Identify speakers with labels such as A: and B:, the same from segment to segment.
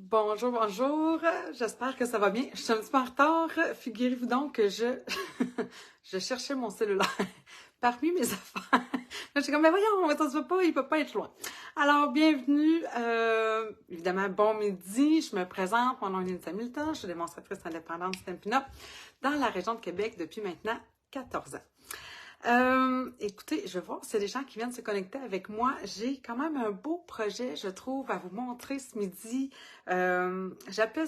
A: Bonjour, bonjour. J'espère que ça va bien. Je suis un petit peu en retard. Figurez-vous donc que je cherchais mon cellulaire parmi mes affaires. Là, j'étais comme, mais voyons, ça se peut pas, il peut pas être loin. Alors, bienvenue. Évidemment, bon midi. Je me présente. Mon nom est Lynn Hamilton. Je suis démonstratrice indépendante Stampin' Up dans la région de Québec depuis maintenant 14 ans. Écoutez, je vais voir s'il y a des gens qui viennent se connecter avec moi. J'ai quand même un beau projet, je trouve, à vous montrer ce midi. J'ai appelé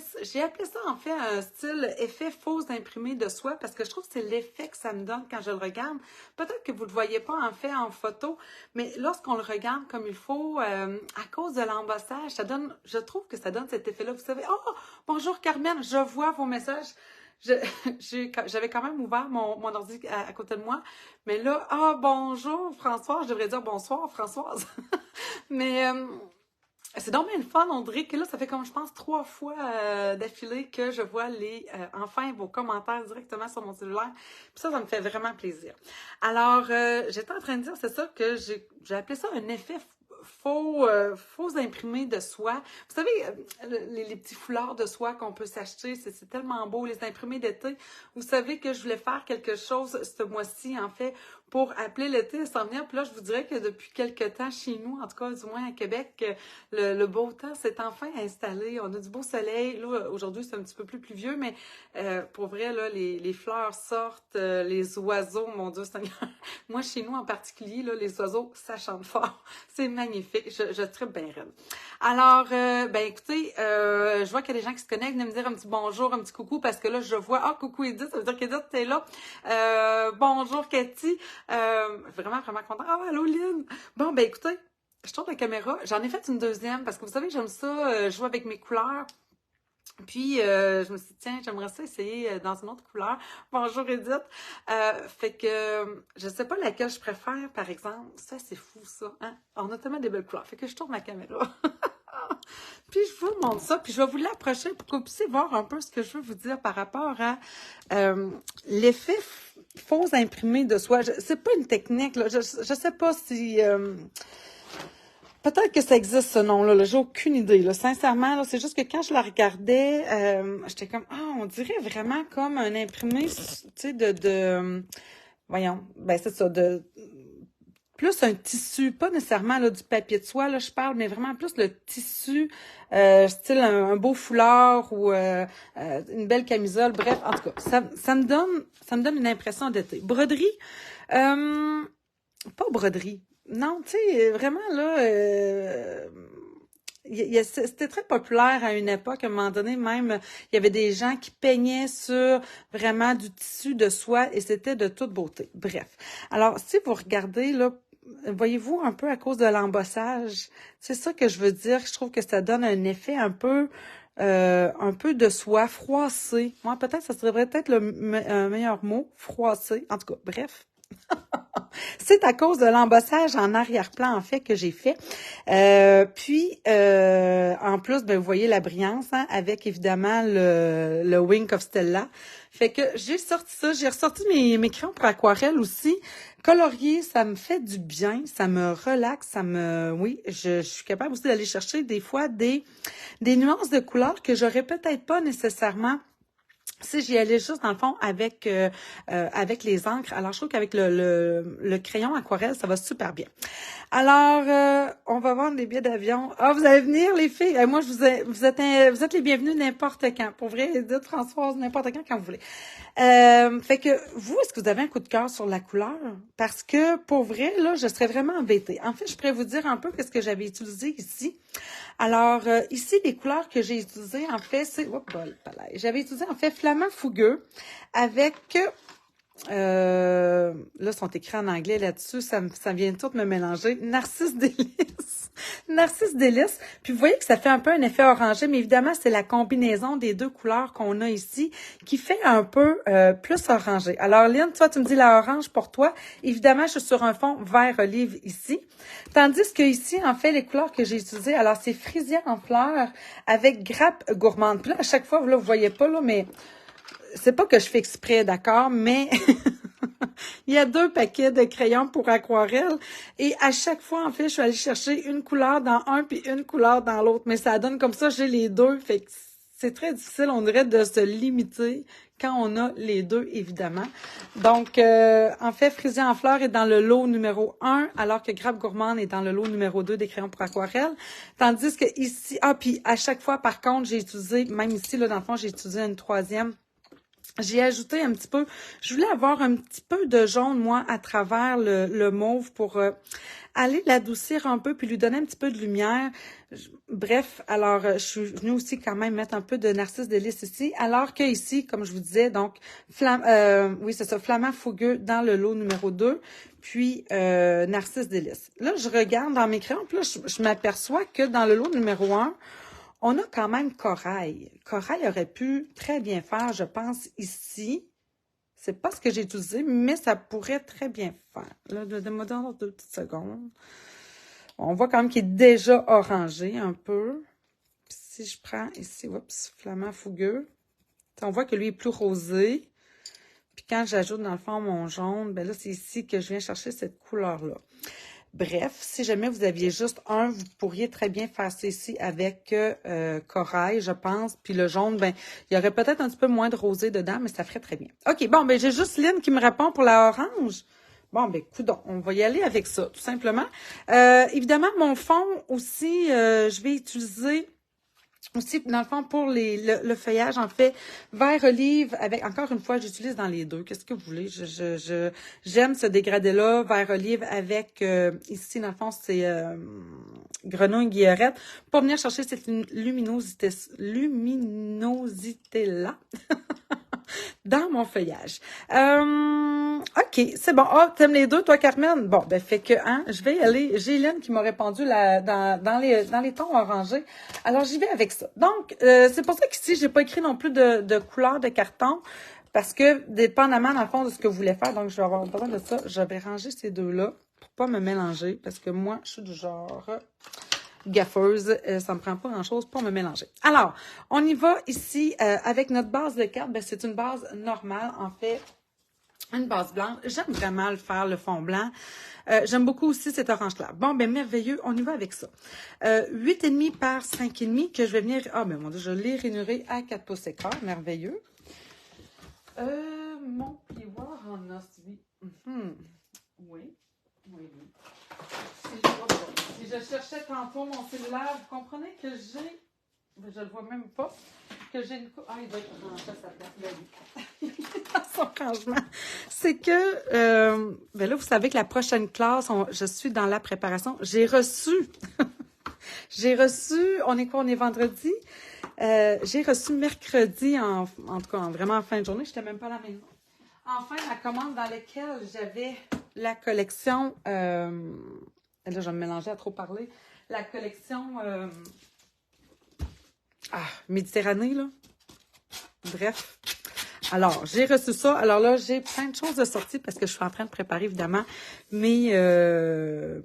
A: ça en fait un style effet faux imprimé de soi parce que je trouve que c'est l'effet que ça me donne quand je le regarde. Peut-être que vous ne le voyez pas en fait en photo, mais lorsqu'on le regarde comme il faut, à cause de l'embossage, ça donne, je trouve que ça donne cet effet-là. Vous savez, oh, bonjour Carmen, je vois vos messages. Je, j'avais quand même ouvert mon ordi à côté de moi. Mais là, bonjour François, je devrais dire bonsoir Françoise. Mais c'est donc bien le fun, on dirait que là, ça fait comme je pense 3 fois d'affilée que je vois enfin vos commentaires directement sur mon cellulaire. Puis ça me fait vraiment plaisir. Alors, j'étais en train de dire, c'est ça que j'ai appelé ça un effet faux imprimé de soie. Vous savez, les petits foulards de soie qu'on peut s'acheter, c'est tellement beau, les imprimés d'été. Vous savez que je voulais faire quelque chose ce mois-ci, en fait, pour appeler l'été à s'en venir. Puis là, je vous dirais que depuis quelques temps, chez nous, en tout cas, du moins à Québec, le beau temps s'est enfin installé. On a du beau soleil. Là, aujourd'hui, c'est un petit peu plus pluvieux, mais pour vrai, là, les fleurs sortent, les oiseaux, mon Dieu Seigneur. Moi, chez nous en particulier, là, les oiseaux, ça chante fort. C'est magnifique. Je tripe bien raide. Alors, écoutez, je vois qu'il y a des gens qui se connectent. Venez me dire un petit bonjour, un petit coucou, parce que là, je vois, coucou Edith, ça veut dire qu'Edith, t'es là. Bonjour Cathy. Vraiment, vraiment content. Allô Lynn. Bon, écoutez, je tourne la caméra. J'en ai fait une deuxième, parce que vous savez, j'aime ça, jouer avec mes couleurs. Puis, je me suis dit, tiens, j'aimerais ça essayer dans une autre couleur. Bonjour Edith. Fait que, je sais pas laquelle je préfère, par exemple. Ça, c'est fou, ça. Hein? On a tellement des belles couleurs. Fait que je tourne ma caméra. Puis, je vous montre ça. Puis, je vais vous l'approcher pour que vous puissiez voir un peu ce que je veux vous dire par rapport à l'effet faux imprimé de soi. C'est pas une technique, là. Je sais pas si... Peut-être que ça existe ce nom-là, là. J'ai aucune idée. Là. Sincèrement, là, c'est juste que quand je la regardais, j'étais comme on dirait vraiment comme un imprimé, tu sais, voyons, c'est ça, de plus un tissu, pas nécessairement là, du papier de soie, là, je parle, mais vraiment plus le tissu, style un beau foulard ou une belle camisole. Bref, en tout cas, ça me donne une impression d'été. Broderie, pas broderie. Non, tu sais, vraiment, là, c'était très populaire à une époque. À un moment donné, même, il y avait des gens qui peignaient sur vraiment du tissu de soie et c'était de toute beauté. Bref. Alors, si vous regardez, là, voyez-vous un peu à cause de l'embossage, c'est ça que je veux dire. Je trouve que ça donne un effet un peu de soie froissée. Moi, peut-être, ça serait peut-être un meilleur mot, froissé. En tout cas, bref. C'est à cause de l'embossage en arrière-plan, en fait, que j'ai fait. En plus, vous voyez la brillance, hein, avec évidemment le Wink of Stella. Fait que j'ai sorti ça. J'ai ressorti mes crayons pour aquarelle aussi. Colorier, ça me fait du bien, ça me relaxe, oui, je suis capable aussi d'aller chercher des fois des nuances de couleurs que j'aurais peut-être pas nécessairement si j'y allais juste, dans le fond, avec les encres. Alors, je trouve qu'avec le crayon aquarelle, ça va super bien. Alors, on va vendre des billets d'avion. Vous allez venir, les filles? Moi, vous êtes les bienvenus n'importe quand. Pour vrai, Edith, Françoise, n'importe quand vous voulez. Fait que, vous, est-ce que vous avez un coup de cœur sur la couleur? Parce que, pour vrai, là, je serais vraiment embêtée. En fait, je pourrais vous dire un peu ce que j'avais utilisé ici. Alors, ici, les couleurs que j'ai utilisées, en fait, c'est... J'avais utilisé, en fait, Flamand Fougueux avec... là, sont écrits en anglais là-dessus, ça vient tout me mélanger. Narcisse Délice. Narcisse Délice. Puis vous voyez que ça fait un peu un effet orangé, mais évidemment, c'est la combinaison des deux couleurs qu'on a ici qui fait un peu plus orangé. Alors, Lynn, toi, tu me dis la orange pour toi. Évidemment, je suis sur un fond vert olive ici. Tandis que ici, en fait, les couleurs que j'ai utilisées, alors c'est Frisia en fleurs avec grappe gourmande. Puis là, à chaque fois, là, vous voyez pas, là, mais c'est pas que je fais exprès, d'accord, mais Il y a 2 paquets de crayons pour aquarelle. Et à chaque fois, en fait, je suis allée chercher une couleur dans un puis une couleur dans l'autre. Mais ça donne comme ça, j'ai les deux. Fait que c'est très difficile, on dirait, de se limiter quand on a les deux, évidemment. Donc, en fait, Frisé en fleurs est dans le lot numéro 1, alors que Grappe Gourmande est dans le lot numéro 2 des crayons pour aquarelle. Tandis que ici, puis à chaque fois, par contre, j'ai utilisé, même ici, là, dans le fond, j'ai utilisé une troisième. J'ai ajouté un petit peu, je voulais avoir un petit peu de jaune, moi, à travers le mauve pour aller l'adoucir un peu puis lui donner un petit peu de lumière. Bref, alors, je suis venue aussi quand même mettre un peu de Narcisse de Lys ici, alors que ici, comme je vous disais, donc, oui, c'est ça, Flamand Fougueux dans le lot numéro 2, puis Narcisse de Lys. Là, je regarde dans mes crayons, puis là, je m'aperçois que dans le lot numéro 1, on a quand même Corail. Corail aurait pu très bien faire, je pense, ici. C'est pas ce que j'ai utilisé, mais ça pourrait très bien faire. Là, donne-moi dans 2 petites secondes. On voit quand même qu'il est déjà orangé un peu. Puis si je prends ici, oups, Flamand Fougueux, on voit que lui est plus rosé. Puis quand j'ajoute dans le fond mon jaune, ben là, c'est ici que je viens chercher cette couleur-là. Bref, si jamais vous aviez juste un, vous pourriez très bien faire ça ici avec Corail, je pense. Puis le jaune, ben, il y aurait peut-être un petit peu moins de rosé dedans, mais ça ferait très bien. OK, bon, ben j'ai juste Lynn qui me répond pour la orange. Bon, ben, coudonc, on va y aller avec ça, tout simplement. Évidemment, mon fond aussi, je vais utiliser aussi, dans le fond, pour le feuillage, en fait, vert olive avec, encore une fois, j'utilise dans les deux. Qu'est-ce que vous voulez? J'aime ce dégradé-là, vert olive avec, ici, dans le fond, c'est grenouille guillerette, pour venir chercher cette luminosité-là dans mon feuillage. OK, c'est bon. Ah, t'aimes les deux, toi, Carmen? Bon, ben, fait que, je vais y aller. J'ai Hélène qui m'a répondu dans les tons orangés. Alors, j'y vais avec ça. Donc, c'est pour ça qu'ici, j'ai pas écrit non plus de couleur de carton, parce que, dépendamment, dans le fond, de ce que vous voulez faire, donc, je vais avoir besoin de ça. Je vais ranger ces deux-là pour pas me mélanger, parce que moi, je suis du genre gaffeuse, ça me prend pas grand-chose pour me mélanger. Alors, on y va ici avec notre base de carte. Ben, c'est une base normale, en fait, une base blanche. J'aime vraiment le faire, le fond blanc. J'aime beaucoup aussi cet orange clair. Bon, ben merveilleux, on y va avec ça. 8,5 par 5,5 que je vais venir... Ah, ben mon Dieu, je l'ai rainuré à 4 pouces et quart. Merveilleux. Mon plioir en os, oui. Oui. Si je cherchais tantôt mon cellulaire, vous comprenez que j'ai, je le vois même pas, que j'ai une coupe. Ah, il va être rangé à sa place, là, dans son rangement. C'est que, ben là, vous savez que la prochaine classe, je suis dans la préparation. J'ai reçu, on est quoi, on est vendredi? J'ai reçu mercredi, en tout cas, vraiment en fin de journée, je n'étais même pas à la maison. Enfin, la commande dans laquelle j'avais la collection, là, je vais me mélanger à trop parler, la collection Méditerranée, là. Bref. Alors, j'ai reçu ça. Alors là, j'ai plein de choses de sortie parce que je suis en train de préparer, évidemment, la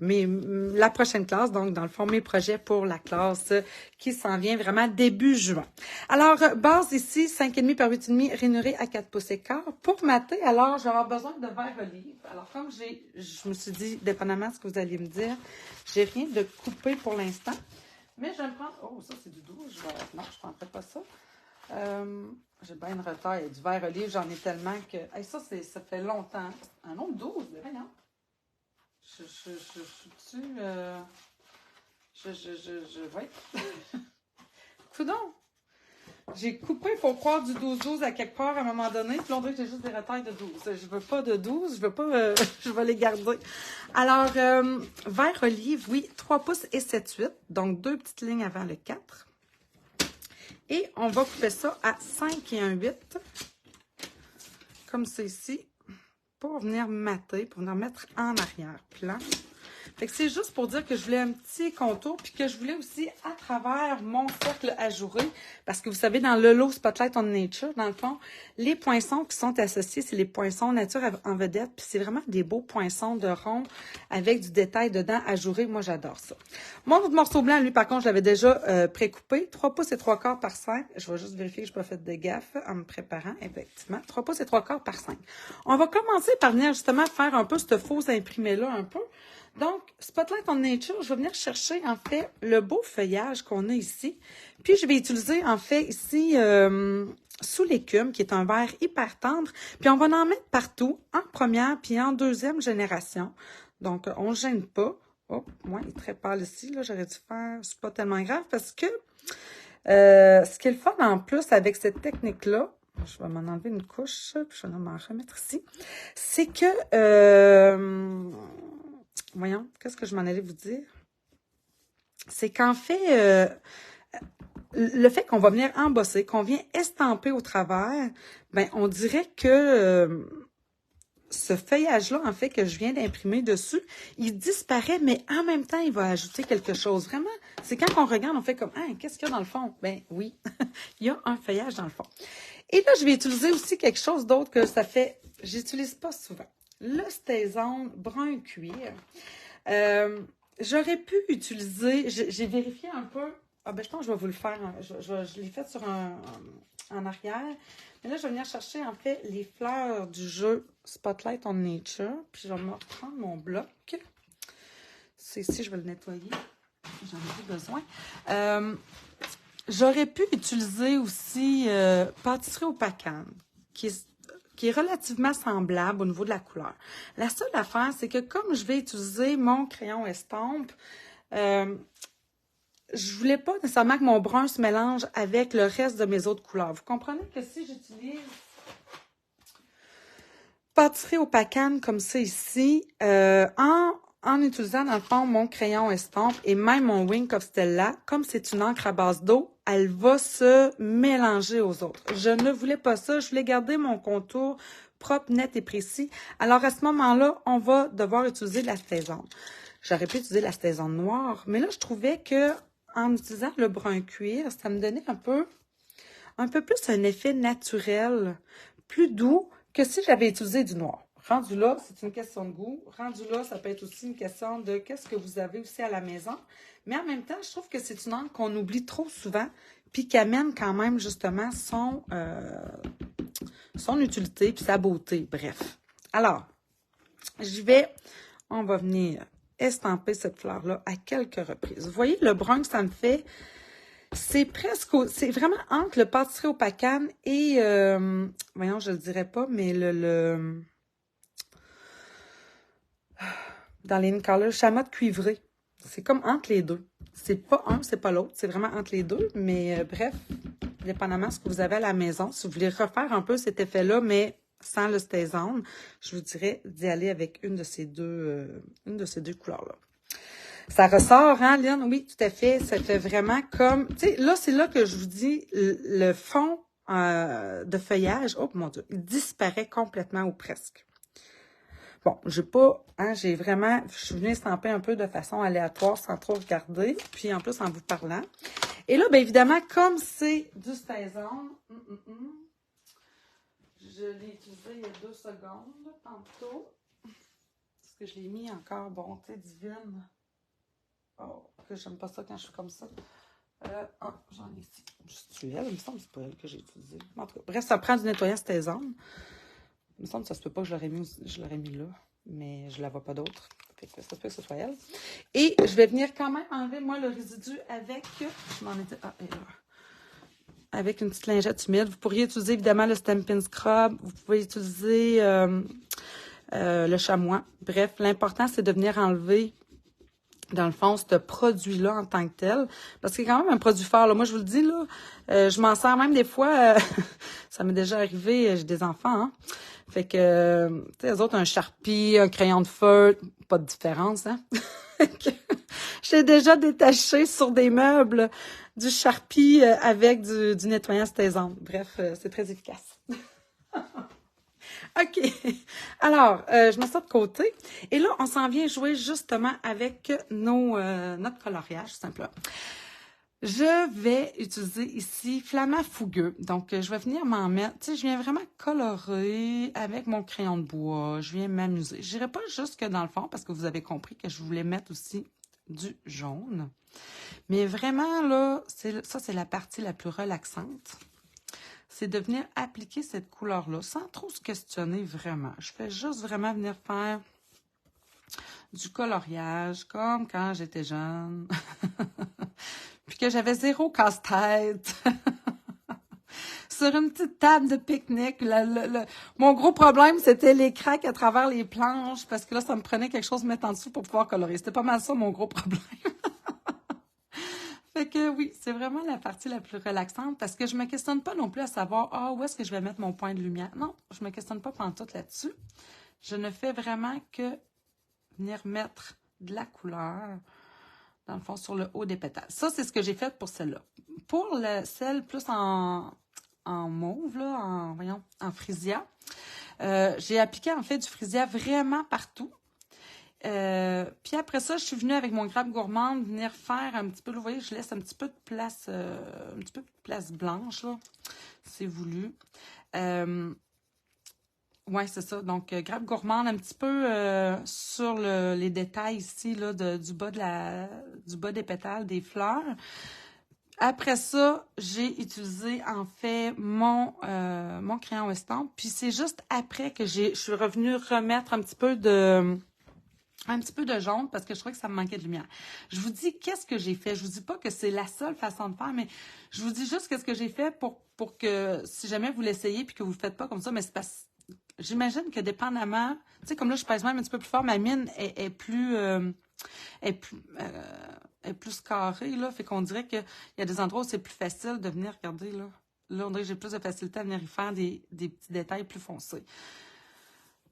A: prochaine classe. Donc, dans le fond, mes projets pour la classe qui s'en vient vraiment début juin. Alors, base ici, 5,5 par 8,5, rainuré à 4 pouces et quart. Pour mater, alors, je vais avoir besoin de vert olive. Alors, comme je me suis dit, dépendamment de ce que vous alliez me dire, j'ai rien de coupé pour l'instant. Mais je vais me prendre... Oh, ça, c'est du doux. Non, je ne prendrai pas ça. J'ai bien une retard. Il y a du vert olive, j'en ai tellement que... Hey, ça fait longtemps. Un nombre 12, voyons. Je vais. Coudonc. J'ai coupé pour croire du 12-12 à quelque part à un moment donné. Puis on dirait que j'ai juste des retards de 12. Je veux pas de 12, je veux pas... je vais les garder. Alors, vert olive, oui, 3 pouces et 7,8. Donc, 2 petites lignes avant le 4. Et on va couper ça à 5 et 1,8. Comme ça ici. Pour venir mater, pour venir mettre en arrière-plan. Fait que c'est juste pour dire que je voulais un petit contour, puis que je voulais aussi, à travers mon cercle ajouré, parce que vous savez, dans le lot Spotlight on Nature, dans le fond, les poinçons qui sont associés, c'est les poinçons nature en vedette, puis c'est vraiment des beaux poinçons de rond avec du détail dedans ajouré. Moi, j'adore ça. Mon autre morceau blanc, lui, par contre, je l'avais déjà précoupé. 3 pouces et 3/4 par 5. Je vais juste vérifier que je n'ai pas fait de gaffe en me préparant, effectivement. 3 pouces et 3/4 par 5. On va commencer par venir justement faire un peu ce faux imprimé-là, un peu. Donc, Spotlight on Nature, je vais venir chercher, en fait, le beau feuillage qu'on a ici. Puis, je vais utiliser, en fait, ici, sous l'écume, qui est un vert hyper tendre. Puis, on va en mettre partout, en première puis en deuxième génération. Donc, on ne gêne pas. Oh, moi, il est très pâle ici. Là, j'aurais dû faire, c'est pas tellement grave parce que ce qui est le fun en plus avec cette technique-là, je vais m'en enlever une couche, puis je vais m'en remettre ici, c'est que voyons, qu'est-ce que je m'en allais vous dire? C'est qu'en fait, le fait qu'on va venir embosser, qu'on vient estamper au travers, ben on dirait que ce feuillage-là, en fait, que je viens d'imprimer dessus, il disparaît, mais en même temps, il va ajouter quelque chose. Vraiment, c'est quand on regarde, on fait comme, ah, qu'est-ce qu'il y a dans le fond? Ben oui, il y a un feuillage dans le fond. Et là, je vais utiliser aussi quelque chose d'autre que ça fait, j'utilise pas souvent. Le Stazone brun cuir. J'aurais pu utiliser, j'ai vérifié un peu, ah ben je pense que je vais vous le faire, je l'ai fait sur en arrière, mais là je vais venir chercher en fait les fleurs du jeu Spotlight on Nature, puis je vais me reprendre mon bloc, c'est ici, je vais le nettoyer, j'en ai plus besoin. J'aurais pu utiliser aussi pâtisserie au pacane, qui est relativement semblable au niveau de la couleur. La seule affaire, c'est que comme je vais utiliser mon crayon estampe, je voulais pas nécessairement que mon brun se mélange avec le reste de mes autres couleurs. Vous comprenez que si j'utilise pâtisserie au pacane comme ça ici, en utilisant dans le fond mon crayon estampe et même mon Wink of Stella, comme c'est une encre à base d'eau, elle va se mélanger aux autres. Je ne voulais pas ça, je voulais garder mon contour propre, net et précis. Alors à ce moment-là, on va devoir utiliser la Stazone. J'aurais pu utiliser la Stazone noire, mais là je trouvais que en utilisant le brun cuir, ça me donnait un peu plus un effet naturel, plus doux que si j'avais utilisé du noir. Rendu là, c'est une question de goût. Rendu là, ça peut être aussi une question de qu'est-ce que vous avez aussi à la maison. Mais en même temps, je trouve que c'est une encre qu'on oublie trop souvent, puis qui amène quand même justement son utilité, puis sa beauté, bref. Alors, on va venir estamper cette fleur-là à quelques reprises. Vous voyez le brun que ça me fait? C'est vraiment entre le pâtisserie au pacane et, voyons, je le dirais pas, mais dans les colors, chamotte cuivrée. C'est comme entre les deux. C'est pas un, c'est pas l'autre. C'est vraiment entre les deux. Mais bref, dépendamment de ce que vous avez à la maison, si vous voulez refaire un peu cet effet-là, mais sans le Stazone, je vous dirais d'y aller avec une de ces deux couleurs-là. Ça ressort, hein, Lynn? Oui, tout à fait. Ça fait vraiment comme... Tu sais, là, c'est là que je vous dis, le fond de feuillage, oh mon Dieu, il disparaît complètement ou presque. Bon, je suis venue estamper un peu de façon aléatoire sans trop regarder, puis en plus en vous parlant. Et là, bien évidemment, comme c'est du Stazone, je l'ai utilisé il y a 2 secondes, tantôt. Est-ce que je l'ai mis encore, bonté divine? Oh, que j'aime pas ça quand je suis comme ça. J'en ai ici. C'est elle, il me semble que c'est pas elle que j'ai utilisé. En tout cas, bref, ça prend du nettoyant Stazone. Il me semble que ça se peut pas que je l'aurais mis là, mais je la vois pas d'autre. Fait que ça se peut que ce soit elle. Et je vais venir quand même enlever, moi, le résidu avec... Je m'en étais... Ah, et là. Avec une petite lingette humide. Vous pourriez utiliser, évidemment, le Stampin' Scrub. Vous pouvez utiliser le chamois. Bref, l'important, c'est de venir enlever... dans le fond, ce produit-là en tant que tel. Parce que c'est quand même un produit fort. Là. Moi, je vous le dis, là, je m'en sers même des fois. Ça m'est déjà arrivé, j'ai des enfants. Hein? Fait que, tu sais, les autres, un Sharpie, un crayon de feutre, pas de différence. Hein? J'ai déjà détaché sur des meubles du Sharpie avec du nettoyant Stazone. Bref, c'est très efficace. OK. Alors, je mets ça de côté. Et là, on s'en vient jouer justement avec notre coloriage, tout simplement. Je vais utiliser ici Flamand Fougueux. Donc, je vais venir m'en mettre. Tu sais, je viens vraiment colorer avec mon crayon de bois. Je viens m'amuser. Je n'irai pas jusque dans le fond parce que vous avez compris que je voulais mettre aussi du jaune. Mais vraiment, là, ça, c'est la partie la plus relaxante. C'est de venir appliquer cette couleur-là sans trop se questionner vraiment. Je fais juste vraiment venir faire du coloriage comme quand j'étais jeune. Puis que j'avais zéro casse-tête. Sur une petite table de pique-nique. Mon gros problème, c'était les craques à travers les planches parce que là, ça me prenait quelque chose à mettre en dessous pour pouvoir colorer. C'était pas mal ça, mon gros problème. Fait que oui, c'est vraiment la partie la plus relaxante parce que je me questionne pas non plus à savoir où est-ce que je vais mettre mon point de lumière. Non, je me questionne pas pantoute là-dessus. Je ne fais vraiment que venir mettre de la couleur, dans le fond, sur le haut des pétales. Ça, c'est ce que j'ai fait pour celle-là. Pour celle plus en mauve, là, en frisia, j'ai appliqué en fait du frisia vraiment partout. Puis après ça, je suis venue avec mon grappe gourmande venir faire un petit peu, vous voyez, je laisse un petit peu de place blanche, là, c'est voulu. Ouais, c'est ça. Donc, grappe gourmande un petit peu sur les détails ici, là, du bas des pétales des fleurs. Après ça, j'ai utilisé en fait mon crayon estampe. Puis c'est juste après que je suis revenue remettre un petit peu de jaune parce que je trouvais que ça me manquait de lumière. Je vous dis qu'est-ce que j'ai fait. Je vous dis pas que c'est la seule façon de faire, mais je vous dis juste qu'est-ce que j'ai fait pour que si jamais vous l'essayez puis que vous le faites pas comme ça, mais c'est parce j'imagine que dépendamment, tu sais, comme là, je pèse même un petit peu plus fort, ma mine est plus carrée, là. Fait qu'on dirait qu'il y a des endroits où c'est plus facile de venir regarder, là. Là, on dirait que j'ai plus de facilité à venir y faire des petits détails plus foncés.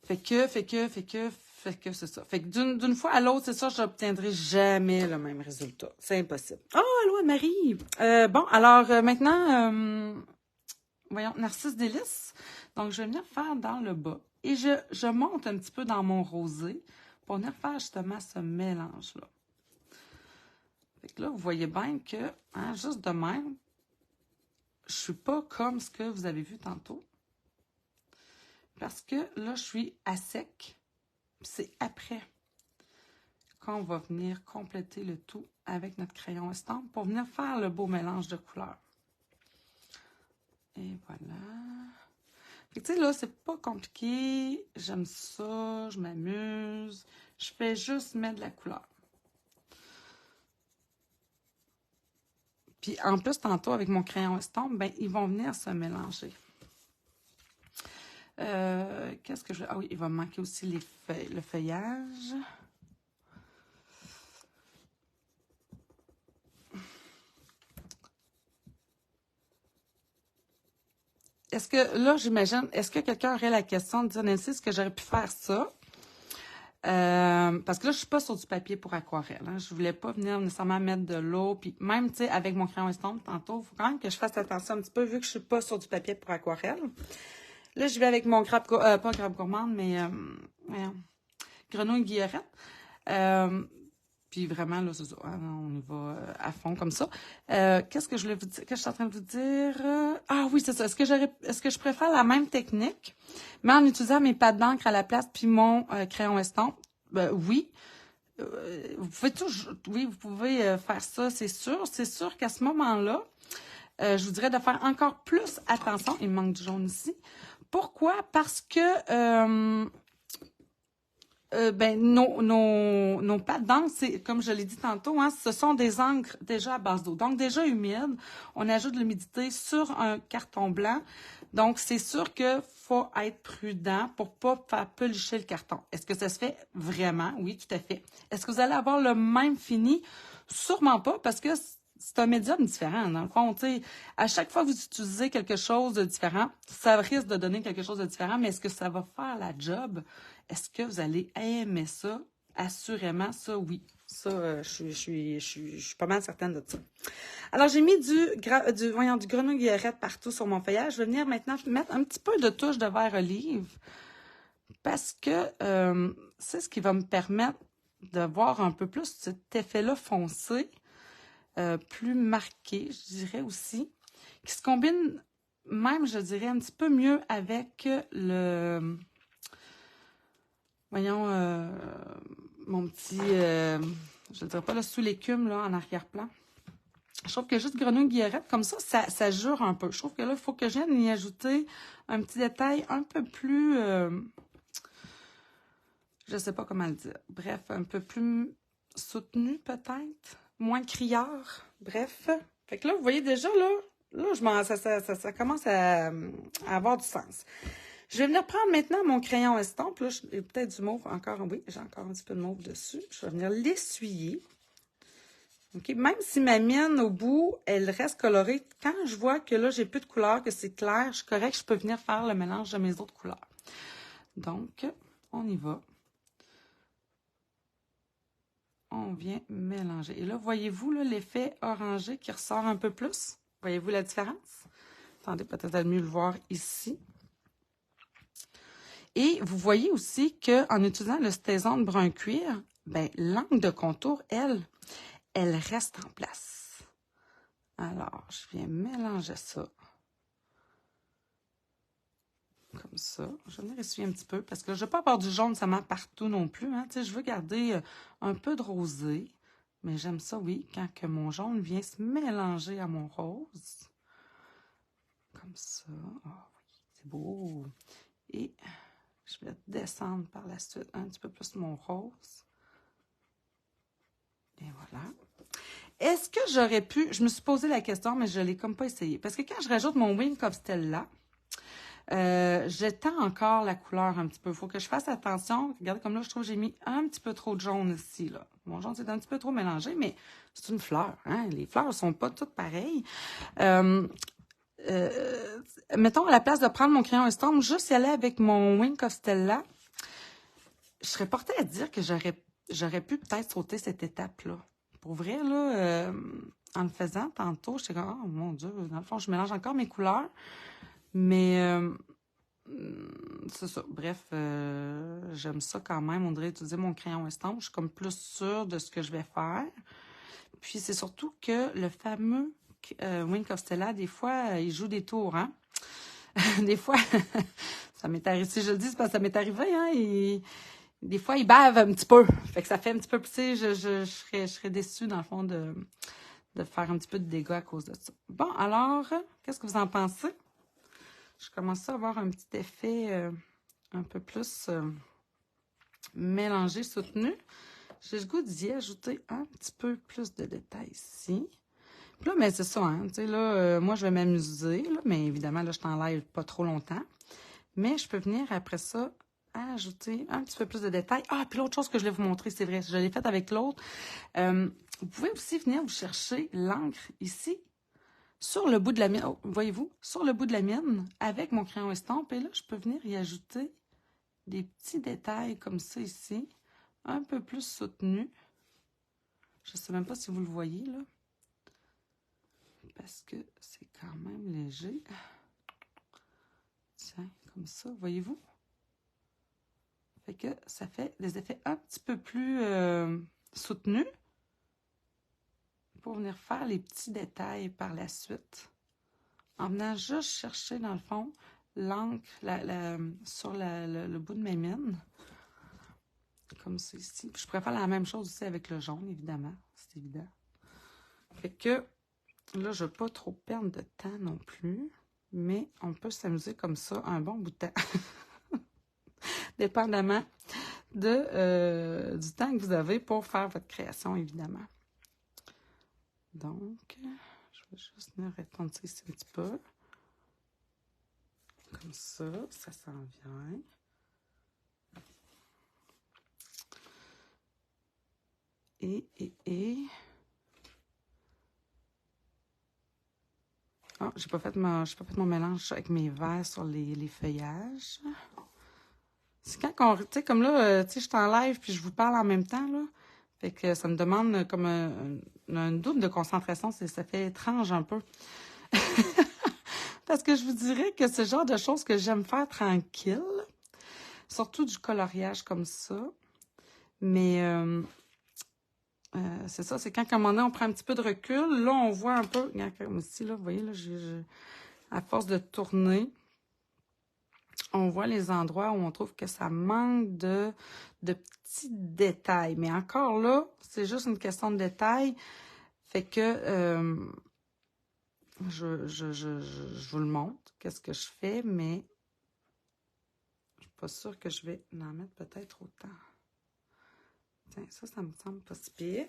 A: Fait que c'est ça. Fait que d'une fois à l'autre, c'est ça, je n'obtiendrai jamais le même résultat. C'est impossible. Oh, allô, Marie! Bon, alors maintenant, voyons, Narcisse Délice. Donc, je vais venir faire dans le bas. Et je monte un petit peu dans mon rosé pour venir faire justement ce mélange-là. Fait que là, vous voyez bien que, juste de même, je suis pas comme ce que vous avez vu tantôt. Parce que là, je suis à sec. C'est après qu'on va venir compléter le tout avec notre crayon estampe pour venir faire le beau mélange de couleurs. Et voilà. Fait que tu sais, là, c'est pas compliqué. J'aime ça, je m'amuse. Je fais juste mettre de la couleur. Puis en plus, tantôt, avec mon crayon estampe, ben, ils vont venir se mélanger. Qu'est-ce que je... Ah oui, il va me manquer aussi le feuillage. Est-ce que, là, j'imagine, est-ce que quelqu'un aurait la question de dire, Nancy, est-ce que j'aurais pu faire ça? Parce que là, je suis pas sur du papier pour aquarelle. Hein. Je voulais pas venir nécessairement mettre de l'eau. Puis même, tu sais, avec mon crayon estampe, tantôt, il faut quand même que je fasse attention un petit peu, vu que je suis pas sur du papier pour aquarelle. Là, je vais avec mon pas grappe gourmande, mais grenouille guillerette. Puis vraiment, là, c'est ça, on y va à fond comme ça. Qu'est-ce que je voulais vous dire? Qu'est-ce que je suis en train de vous dire? Ah oui, c'est ça. Est-ce que je préfère la même technique, mais en utilisant mes pattes d'encre à la place puis mon crayon estampe? Oui. Vous pouvez faire ça, c'est sûr. C'est sûr qu'à ce moment-là, je vous dirais de faire encore plus attention. Il me manque du jaune ici. Pourquoi? Parce que nos pâtes d'encre, c'est comme je l'ai dit tantôt, ce sont des encres déjà à base d'eau. Donc, déjà humides, on ajoute de l'humidité sur un carton blanc. Donc, c'est sûr qu'il faut être prudent pour pas faire policher le carton. Est-ce que ça se fait vraiment? Oui, tout à fait. Est-ce que vous allez avoir le même fini? Sûrement pas, parce que c'est un médium différent. Dans le fond, tu sais, à chaque fois que vous utilisez quelque chose de différent, ça risque de donner quelque chose de différent, mais est-ce que ça va faire la job? Est-ce que vous allez aimer ça? Assurément, ça, oui. Ça, je suis pas mal certaine de ça. Alors, j'ai mis du grenouille guillerette partout sur mon feuillage. Je vais venir maintenant mettre un petit peu de touche de vert olive parce que c'est ce qui va me permettre de voir un peu plus cet effet-là foncé, plus marqué, je dirais aussi, qui se combine même, je dirais, un petit peu mieux avec le... Voyons, mon petit... je ne dirais pas là, sous l'écume, là, en arrière-plan. Je trouve que juste grenouille guillerette, comme ça jure un peu. Je trouve que là, il faut que je vienne y ajouter un petit détail un peu plus... je sais pas comment le dire. Bref, un peu plus soutenu, peut-être. Moins criard. Bref. Fait que là, vous voyez déjà, là ça commence à avoir du sens. Je vais venir prendre maintenant mon crayon estompe. Là, j'ai peut-être du mauve encore. Oui, j'ai encore un petit peu de mauve dessus. Je vais venir l'essuyer. OK? Même si ma mienne, au bout, elle reste colorée, quand je vois que là, j'ai plus de couleurs, que c'est clair, je suis correct, je peux venir faire le mélange de mes autres couleurs. Donc, on y va. On vient mélanger. Et là, voyez-vous l'effet orangé qui ressort un peu plus? Voyez-vous la différence? Attendez, peut-être à mieux le voir ici. Et vous voyez aussi qu'en utilisant le Stazone brun cuir, ben, l'angle de contour, elle reste en place. Alors, je viens mélanger ça. Comme ça. Je vais venir essuyer un petit peu parce que je ne veux pas avoir du jaune seulement partout non plus. Hein. Je veux garder un peu de rosé. Mais j'aime ça, oui, quand que mon jaune vient se mélanger à mon rose. Comme ça. Oh, oui, c'est beau. Et je vais descendre par la suite un petit peu plus mon rose. Et voilà. Est-ce que j'aurais pu... Je me suis posé la question, mais je ne l'ai comme pas essayé. Parce que quand je rajoute mon Wink of Stella, j'étends encore la couleur un petit peu. Il faut que je fasse attention. Regardez comme là, je trouve que j'ai mis un petit peu trop de jaune ici. Là. Mon jaune, c'est un petit peu trop mélangé, mais c'est une fleur. Hein? Les fleurs ne sont pas toutes pareilles. Mettons, à la place de prendre mon crayon estompe, juste y aller avec mon Wink of Stella, je serais portée à dire que j'aurais pu peut-être sauter cette étape-là. Pour vrai, là, en le faisant tantôt, j'étais comme, oh mon Dieu, dans le fond, je mélange encore mes couleurs. Mais c'est ça. Bref, j'aime ça quand même. On dirait utiliser mon crayon estompe. Je suis comme plus sûre de ce que je vais faire. Puis c'est surtout que le fameux Wink of Stella, des fois, il joue des tours, hein. Des fois, ça m'est arrivé. Si je le dis, c'est parce que ça m'est arrivé, hein. Des fois, il bave un petit peu. Fait que ça fait un petit peu pousser. Je serais déçue, dans le fond, de faire un petit peu de dégâts à cause de ça. Bon, alors, qu'est-ce que vous en pensez? Je commence à avoir un petit effet un peu plus mélangé, soutenu. J'ai le goût d'y ajouter un petit peu plus de détails ici. Puis là, mais c'est ça, hein. Tu sais, là, moi, je vais m'amuser, là, mais évidemment, là, je t'enlève pas trop longtemps. Mais je peux venir, après ça, ajouter un petit peu plus de détails. Ah, puis l'autre chose que je voulais vous montrer, c'est vrai, je l'ai faite avec l'autre. Vous pouvez aussi venir vous chercher l'encre ici, sur le bout de la mienne. Oh, voyez-vous, sur le bout de la mienne, avec mon crayon estompe. Et là, je peux venir y ajouter des petits détails comme ça ici, un peu plus soutenus. Je ne sais même pas si vous le voyez, là. Parce que c'est quand même léger. Tiens, comme ça, voyez-vous? Fait que ça fait des effets un petit peu plus soutenus pour venir faire les petits détails par la suite. En venant juste chercher, dans le fond, l'encre sur le bout de mes mines. Comme ça ici. Puis je pourrais faire la même chose aussi avec le jaune, évidemment. C'est évident. Fait que là, je ne veux pas trop perdre de temps non plus. Mais on peut s'amuser comme ça un bon bout de temps. Dépendamment du temps que vous avez pour faire votre création, évidemment. Donc, je vais juste venir répondre ça ici un petit peu. Comme ça, ça s'en vient. Oh, j'ai pas fait mon mélange avec mes verres sur les feuillages. C'est quand on, tu sais, comme là, tu sais, je t'enlève puis je vous parle en même temps, là. Fait que ça me demande comme un double de concentration. Ça fait étrange un peu. Parce que je vous dirais que c'est le genre de choses que j'aime faire tranquille. surtout du coloriage comme ça. Mais c'est ça, c'est quand à un moment donné, on prend un petit peu de recul. Là, on voit un peu, comme ici, là, vous voyez, là, à force de tourner, on voit les endroits où on trouve que ça manque de petits détails. Mais encore là, c'est juste une question de détails. Fait que je vous le montre, qu'est-ce que je fais, mais je suis pas sûre que je vais en mettre peut-être autant. Tiens, ça me semble pas si pire.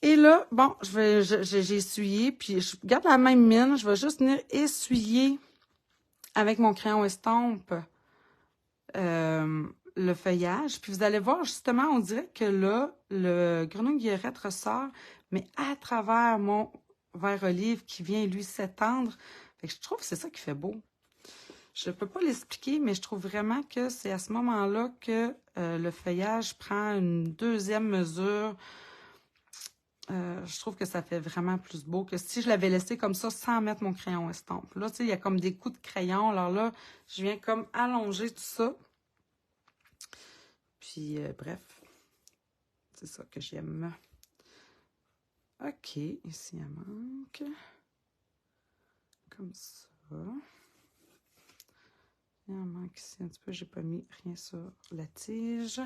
A: Et là, bon, j'ai essuyé, puis je garde la même mine. Je vais juste venir essuyer avec mon crayon estompe le feuillage. Puis vous allez voir, justement, on dirait que là, le grenouille guillerette ressort, mais à travers mon vert olive qui vient, lui, s'étendre. Fait que je trouve que c'est ça qui fait beau. Je ne peux pas l'expliquer, mais je trouve vraiment que c'est à ce moment-là que le feuillage prend une deuxième mesure. Je trouve que ça fait vraiment plus beau que si je l'avais laissé comme ça sans mettre mon crayon estompe. Là, tu sais, il y a comme des coups de crayon. Alors là, je viens comme allonger tout ça. Puis, bref, c'est ça que j'aime. OK, ici, il manque. Comme ça. Il en manque ici un petit peu. J'ai pas mis rien sur la tige.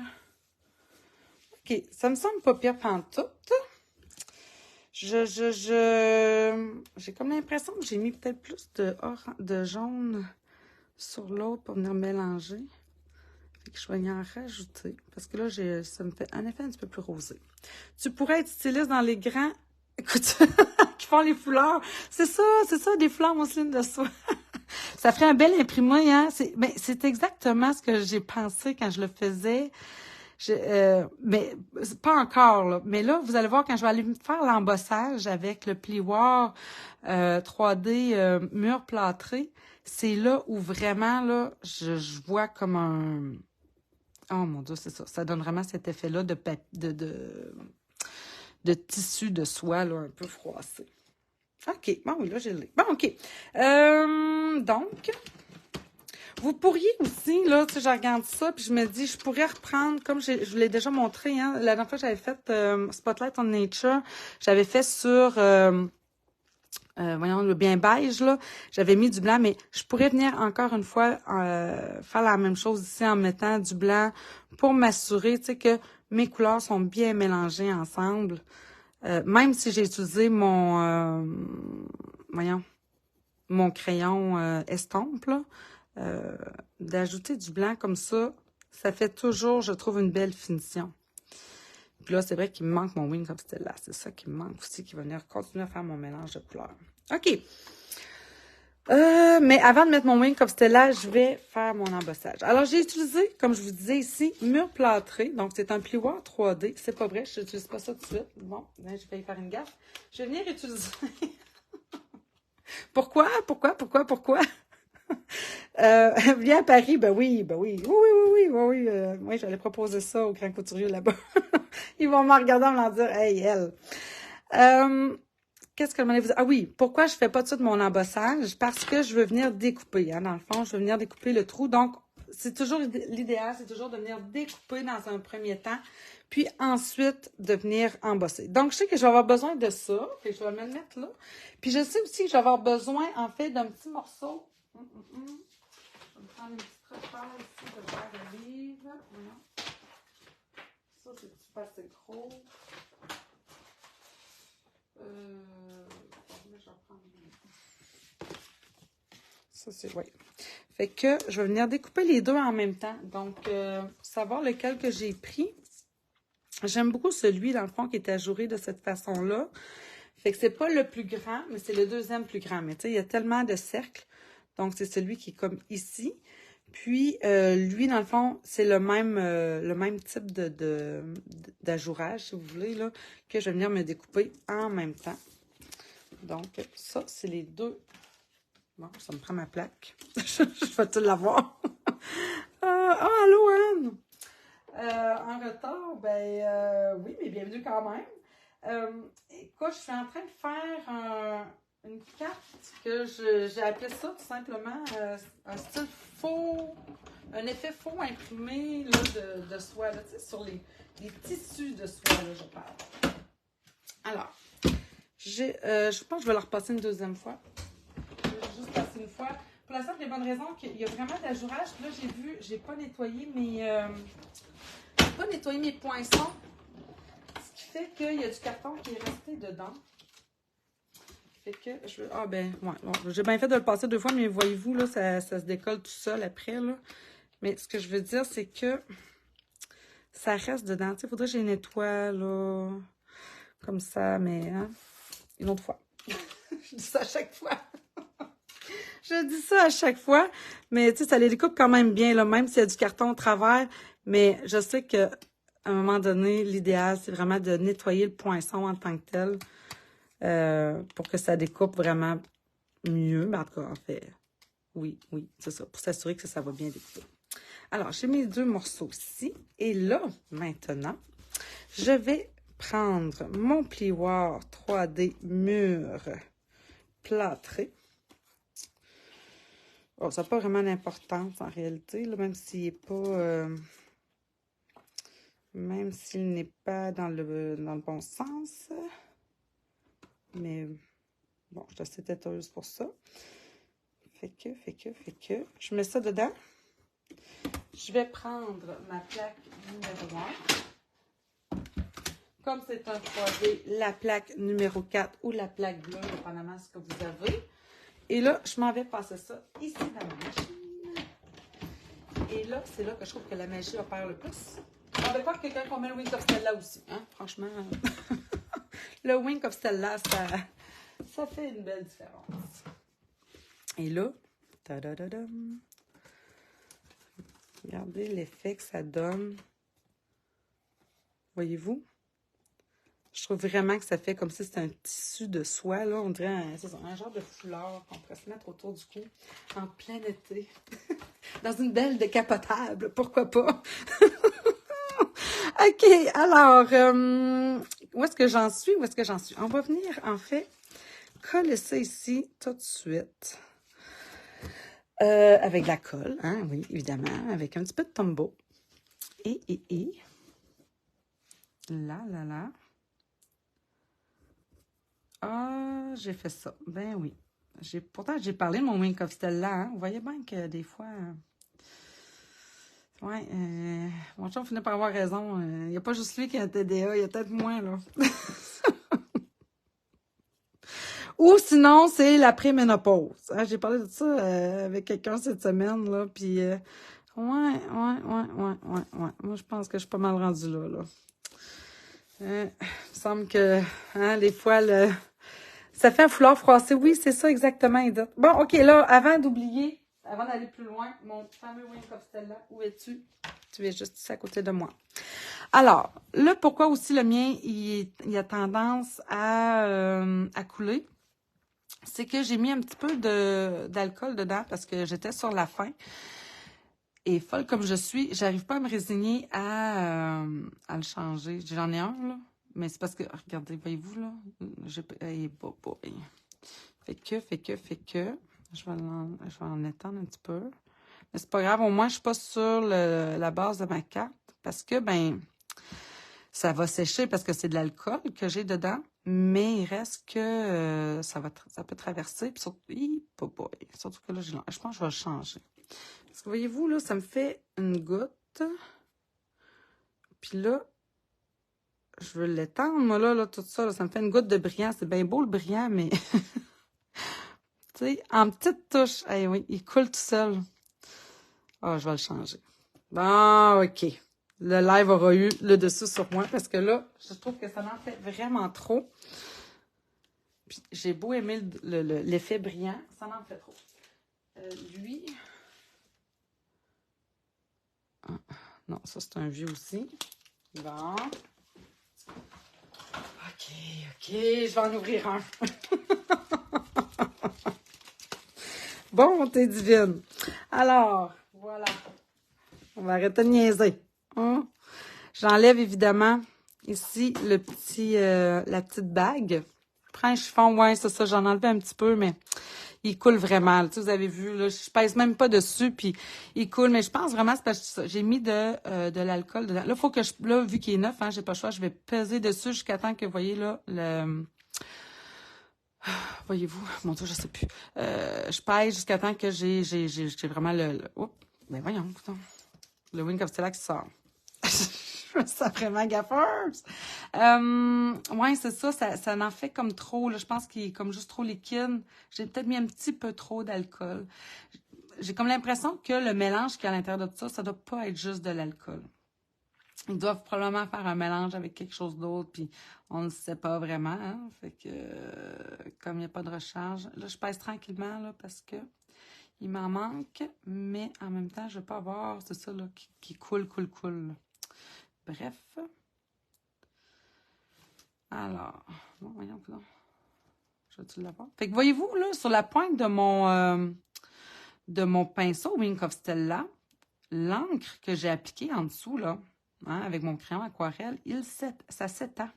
A: OK, ça me semble pas pire pantoute. J'ai comme l'impression que j'ai mis peut-être plus de jaune sur l'autre pour venir mélanger. Fait que je vais y en rajouter. Parce que là, ça me fait un effet un petit peu plus rosé. Tu pourrais être styliste dans les grands... Écoute, qui font les foulards. C'est ça, des foulards mousseline de soie. Ça ferait un bel imprimé, hein? C'est exactement ce que j'ai pensé quand je le faisais. Mais pas encore, là. Mais là, vous allez voir, quand je vais aller faire l'embossage avec le plioir 3D mur plâtré, c'est là où vraiment, là, je vois comme un... Oh mon Dieu, c'est ça. Ça donne vraiment cet effet-là de tissu de soie, là, un peu froissé. OK. Bon, oui, là, j'ai le... Bon, OK. Donc... Vous pourriez aussi, là, tu sais, je regarde ça, puis je me dis, je pourrais reprendre, comme je vous l'ai déjà montré, hein, la dernière fois, j'avais fait Spotlight on Nature, j'avais fait sur, voyons, le bien beige, là, j'avais mis du blanc, mais je pourrais venir encore une fois faire la même chose ici en mettant du blanc pour m'assurer, tu sais, que mes couleurs sont bien mélangées ensemble, même si j'ai utilisé mon, voyons, mon crayon estompe, là. D'ajouter du blanc comme ça, ça fait toujours, je trouve, une belle finition. Puis là, c'est vrai qu'il me manque mon Wing of Stella. C'est ça qui me manque aussi, qui va venir continuer à faire mon mélange de couleurs. OK. Mais avant de mettre mon Wing of Stella, je vais faire mon embossage. Alors, j'ai utilisé, comme je vous disais ici, mur plâtré. Donc, c'est un plioir 3D. C'est pas vrai, je n'utilise pas ça tout de suite. Bon, là, je vais y faire une gaffe. Je vais venir utiliser... Pourquoi? Viens à Paris, ben oui. Oui, j'allais proposer ça au grand couturier là-bas. Ils vont me regarder en me dire, hey, elle. Qu'est-ce que je m'en vous dire? Ah oui, pourquoi je fais pas tout de suite mon embossage? Parce que je veux venir découper, hein, dans le fond, je veux venir découper le trou. Donc, c'est toujours l'idéal, c'est toujours de venir découper dans un premier temps, puis ensuite de venir embosser. Donc, je sais que je vais avoir besoin de ça, et je vais me le mettre là. Puis, je sais aussi que je vais avoir besoin, en fait, d'un petit morceau. Je vais me prendre une petite repère ici de verre d'olive. Voilà. Ça, c'est pas assez gros. Je vais prendre... Ça, c'est... Oui. Fait que je vais venir découper les deux en même temps. Donc, savoir lequel que j'ai pris. J'aime beaucoup celui, dans le fond, qui est ajouré de cette façon-là. Fait que c'est pas le plus grand, mais c'est le deuxième plus grand. Mais tu sais, il y a tellement de cercles. Donc, c'est celui qui est comme ici. Puis, lui, dans le fond, c'est le même type d'ajourage, si vous voulez, là, que je vais venir me découper en même temps. Donc, ça, c'est les deux. Bon, ça me prend ma plaque. Je vais tout l'avoir. Allô, Anne! En retard, oui, mais bienvenue quand même. Écoute, je suis en train de faire une une carte que j'ai appelé ça tout simplement un style faux, un effet faux imprimé là, de soie, là, tu sais, sur les tissus de soie, là, je parle. Alors, je pense que je vais la repasser une deuxième fois. Je vais juste passer une fois. Pour la simple et bonne raison qu'il y a vraiment de l'ajourage. Là, j'ai pas nettoyé mes poinçons. Ce qui fait qu'il y a du carton qui est resté dedans. Fait que ah ben, ouais, bon, j'ai bien fait de le passer 2 fois, mais voyez-vous, là, ça se décolle tout seul après, là. Mais ce que je veux dire, c'est que ça reste dedans. Tu sais, il faudrait que je les nettoie, là, comme ça, mais, hein, une autre fois. Je dis ça à chaque fois. Je dis ça à chaque fois, mais tu sais, ça les découpe quand même bien, là, même s'il y a du carton au travers. Mais je sais qu'à un moment donné, l'idéal, c'est vraiment de nettoyer le poinçon en tant que tel pour que ça découpe vraiment mieux. Mais en tout cas, en fait, oui, c'est ça, pour s'assurer que ça va bien découper. Alors, j'ai mes 2 morceaux ici. Et là, maintenant, je vais prendre mon plioir 3D mur plâtré. Oh, ça n'a pas vraiment d'importance en réalité, là, même s'il n'est pas... même s'il n'est pas dans le bon sens. Mais bon, je suis assez têteuse pour ça. Fait que, je mets ça dedans. Je vais prendre ma plaque numéro 1. Comme c'est un 3D, la plaque numéro 4 ou la plaque bleue, dépendamment de ce que vous avez. Et là, je m'en vais passer ça ici dans ma machine. Et là, c'est là que je trouve que la magie opère le plus. On va croire que quelqu'un qu'on met le Wink of Stella aussi, hein? Franchement, le Wink of Stella, ça fait une belle différence. Et là, ta-da-da-dam. Regardez l'effet que ça donne. Voyez-vous? Je trouve vraiment que ça fait comme si c'était un tissu de soie, là. On dirait un genre de foulard qu'on pourrait se mettre autour du cou en plein été. Dans une belle décapotable, pourquoi pas? OK, alors, où est-ce que j'en suis? On va venir, en fait, coller ça ici tout de suite. Avec de la colle, hein, oui, évidemment, avec un petit peu de Tombow. Et. Là. Ah, j'ai fait ça. Ben oui. Pourtant, j'ai parlé de mon Wink of Stella, hein. Vous voyez bien que des fois... ouais, mon chum finit par avoir raison. Il n'y a pas juste lui qui a un TDA, il y a peut-être moins, là. Ou sinon, c'est la préménopause. Hein, j'ai parlé de ça avec quelqu'un cette semaine, là, puis... ouais. Moi, je pense que je suis pas mal rendue là. Il me semble que, hein, des fois, ça fait un foulard froissé. Oui, c'est ça exactement, Edith. Bon, OK, là, avant d'aller plus loin, mon fameux Wink of Stella, où es-tu? Tu es juste ici à côté de moi. Alors, là, pourquoi aussi le mien, il a tendance à couler? C'est que j'ai mis un petit peu d'alcool dedans parce que j'étais sur la faim. Et folle comme je suis, j'arrive pas à me résigner à le changer. J'en ai un, là. Mais c'est parce que, regardez, voyez-vous, là, Fait que, je vais en étendre un petit peu. Mais c'est pas grave, au moins, je suis pas sur la base de ma carte. Parce que, ben, ça va sécher parce que c'est de l'alcool que j'ai dedans. Mais il reste que ça peut traverser. Puis surtout que là, je pense que je vais le changer. Parce que voyez-vous, là, ça me fait une goutte. Puis là, je veux l'étendre, moi, là, tout ça. Là, ça me fait une goutte de brillant. C'est bien beau, le brillant, mais... tu sais, en petite touche. Eh oui, il coule tout seul. Ah, je vais le changer. Bon, OK. Le live aura eu le dessus sur moi parce que là, je trouve que ça en fait vraiment trop. Puis j'ai beau aimer l'effet brillant, ça en fait trop. Lui... Ah, non, ça, c'est un vieux aussi. Bon. OK, je vais en ouvrir un. Bon, t'es divine. Alors, voilà. On va arrêter de niaiser. Hein? J'enlève évidemment ici la petite bague prends un chiffon, ouais, c'est ça, j'en enlevais un petit peu, mais il coule vraiment. Là. Tu sais, vous avez vu, là, je pèse même pas dessus, puis il coule. Mais je pense vraiment c'est parce que j'ai mis de l'alcool dedans. Là, faut que là, vu qu'il est neuf, hein, j'ai pas le choix, je vais peser dessus jusqu'à temps que, vous voyez, là, voyez-vous, mon Dieu, je sais plus. Je pèse jusqu'à temps que j'ai vraiment oups, ben voyons, putain. Le Wink of Stella qui sort. Je me sens vraiment gaffeuse. Ouais, c'est ça, ça en fait comme trop. Là. Je pense qu'il est comme juste trop liquide. J'ai peut-être mis un petit peu trop d'alcool. J'ai comme l'impression que le mélange qui est à l'intérieur de tout ça, ça doit pas être juste de l'alcool. Ils doivent probablement faire un mélange avec quelque chose d'autre, puis on ne sait pas vraiment. Hein? Fait que, comme il n'y a pas de recharge, là, je pèse tranquillement, là, parce que il m'en manque, mais en même temps, je ne veux pas avoir, c'est ça, là, qui coule. Là. Bref. Alors, bon, voyons, non. Je vais-tu l'avoir? Fait que voyez-vous, là, sur la pointe de mon pinceau Wink of Stella, l'encre que j'ai appliquée en dessous, là, hein, avec mon crayon aquarelle, ça s'étend.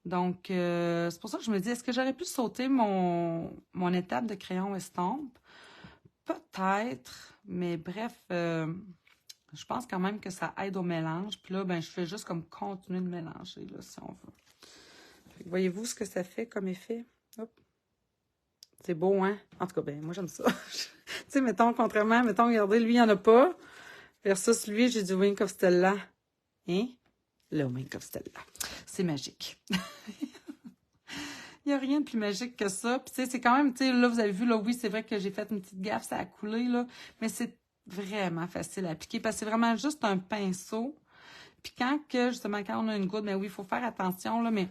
A: Donc, c'est pour ça que je me dis, est-ce que j'aurais pu sauter mon étape de crayon estompe? Peut-être, mais bref, je pense quand même que ça aide au mélange. Puis là, ben, je fais juste comme continuer de mélanger, là, si on veut. Voyez-vous ce que ça fait comme effet? Hop. C'est beau, hein? En tout cas, ben, moi, j'aime ça. Tu sais, mettons, contrairement, regardez, lui, il n'y en a pas. Versus lui, j'ai du Wink of Stella. Hein? Le Wink of Stella. C'est magique. Il n'y a rien de plus magique que ça. Puis, tu sais, c'est quand même, tu sais, là, vous avez vu, là, oui, c'est vrai que j'ai fait une petite gaffe, ça a coulé, là. Mais c'est vraiment facile à appliquer parce que c'est vraiment juste un pinceau. Puis, justement, quand on a une goutte, ben oui, il faut faire attention, là, mais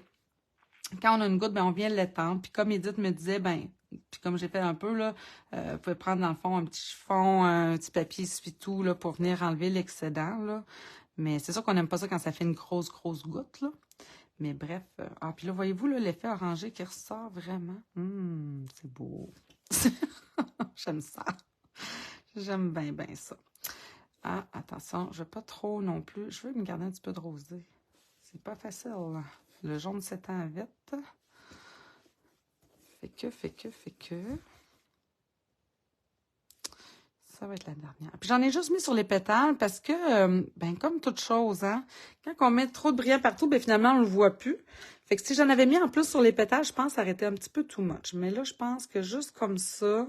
A: quand on a une goutte, ben on vient l'étendre. Puis comme Edith me disait, ben, puis comme j'ai fait un peu, là, vous pouvez prendre dans le fond un petit chiffon, un petit papier essuie-tout, là, pour venir enlever l'excédent, là. Mais c'est sûr qu'on n'aime pas ça quand ça fait une grosse goutte, là. Mais bref. Ah, puis là, voyez-vous, là, l'effet orangé qui ressort vraiment. C'est beau. J'aime ça. J'aime bien ça. Ah, attention, je veux pas trop non plus. Je veux me garder un petit peu de rosé. C'est pas facile, là. Le jaune s'étend vite. Fait que. Ça va être la dernière. Puis j'en ai juste mis sur les pétales parce que, ben comme toute chose, hein, quand on met trop de brillant partout, ben finalement, on le voit plus. Fait que si j'en avais mis en plus sur les pétales, je pense que ça aurait été un petit peu too much. Mais là, je pense que juste comme ça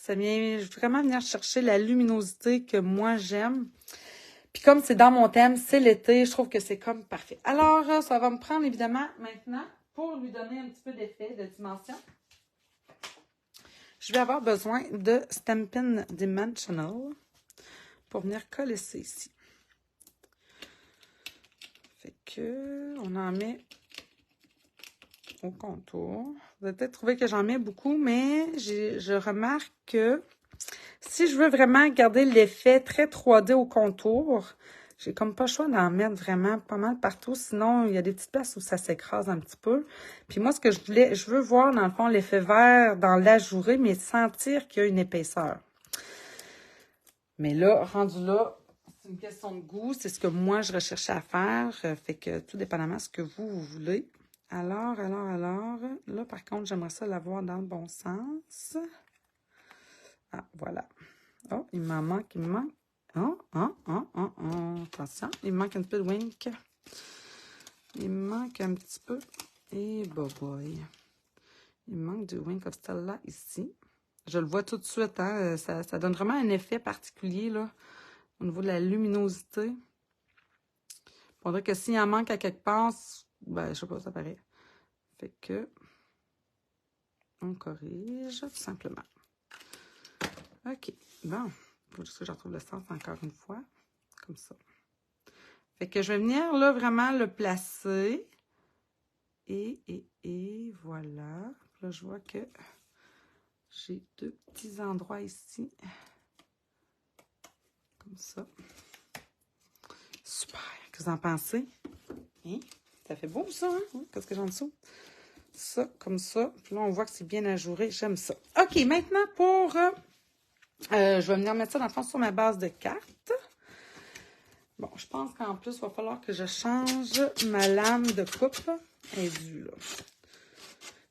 A: vient vraiment venir chercher la luminosité que moi, j'aime. Puis comme c'est dans mon thème, c'est l'été, je trouve que c'est comme parfait. Alors, ça va me prendre évidemment maintenant, pour lui donner un petit peu d'effet, de dimension, je vais avoir besoin de Stampin' Dimensional pour venir coller ça ici. Fait que, on en met au contour. Vous allez peut-être trouver que j'en mets beaucoup, mais je remarque que si je veux vraiment garder l'effet très 3D au contour, j'ai comme pas le choix d'en mettre vraiment pas mal partout. Sinon, il y a des petites places où ça s'écrase un petit peu. Puis moi, ce que je veux voir, dans le fond, l'effet vert dans l'ajouré, mais sentir qu'il y a une épaisseur. Mais là, rendu là, c'est une question de goût. C'est ce que moi, je recherchais à faire. Fait que tout dépendamment de ce que vous voulez. Alors. Là, par contre, j'aimerais ça l'avoir dans le bon sens. Ah, voilà. Oh, il m'en manque, Oh. Attention, il me manque un peu de wink. Il me manque un petit peu. Et boy. Il me manque du Wink of Stella ici. Je le vois tout de suite, hein. Ça donne vraiment un effet particulier, là, au niveau de la luminosité. On dirait que s'il en manque à quelque part, ben, je sais pas, ça paraît. Fait que, on corrige, tout simplement. OK, bon. Il faut juste que je retrouve le sens encore une fois. Comme ça. Fait que je vais venir là vraiment le placer. Et voilà. Là, je vois que j'ai deux petits endroits ici. Comme ça. Super. Qu'est-ce que vous en pensez? Hein? Ça fait beau, ça, hein? Qu'est-ce que j'ai en dessous? Ça, comme ça. Puis là, on voit que c'est bien ajouré. J'aime ça. OK, maintenant, pour... je vais venir mettre ça, dans le fond, sur ma base de cartes. Bon, je pense qu'en plus, il va falloir que je change ma lame de coupe. Elle est due, là.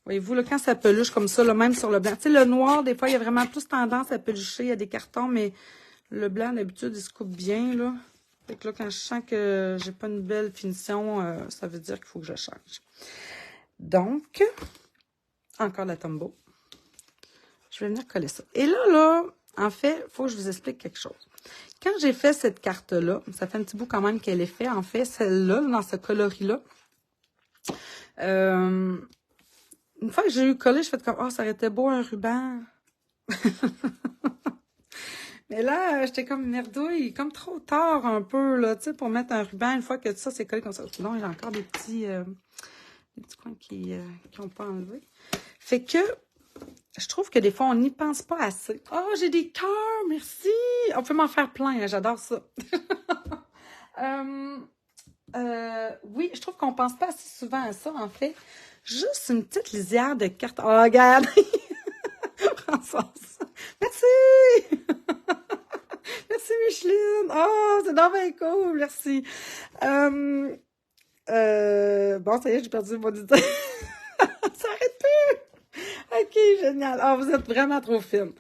A: Voyez-vous, là, quand ça peluche comme ça, là, même sur le blanc. Tu sais, le noir, des fois, il y a vraiment plus tendance à pelucher. Il y a des cartons, mais le blanc, d'habitude, il se coupe bien, là. Fait que là, quand je sens que j'ai pas une belle finition, ça veut dire qu'il faut que je change. Donc, encore la Tombow. Je vais venir coller ça. Et là, en fait, il faut que je vous explique quelque chose. Quand j'ai fait cette carte-là, ça fait un petit bout quand même qu'elle est faite, en fait, celle-là, dans ce coloris-là, une fois que j'ai eu collé, je fais comme, oh, ça aurait été beau un ruban. Mais là, j'étais comme merdouille, comme trop tard un peu, là, tu sais, pour mettre un ruban, une fois que tout ça c'est collé comme ça. Non, il y a encore des petits coins qui n'ont pas enlevé. Fait que, je trouve que des fois, on n'y pense pas assez. Oh, j'ai des cœurs, merci! On peut m'en faire plein, hein, j'adore ça. Oui, je trouve qu'on pense pas assez souvent à ça, en fait. Juste une petite lisière de cartes. Oh, regarde! Françoise. Merci! Merci, Micheline! Oh, c'est vraiment cool, merci. Bon, ça y est, j'ai perdu mon idée. Ça arrête plus! OK, génial. Oh, vous êtes vraiment trop fine.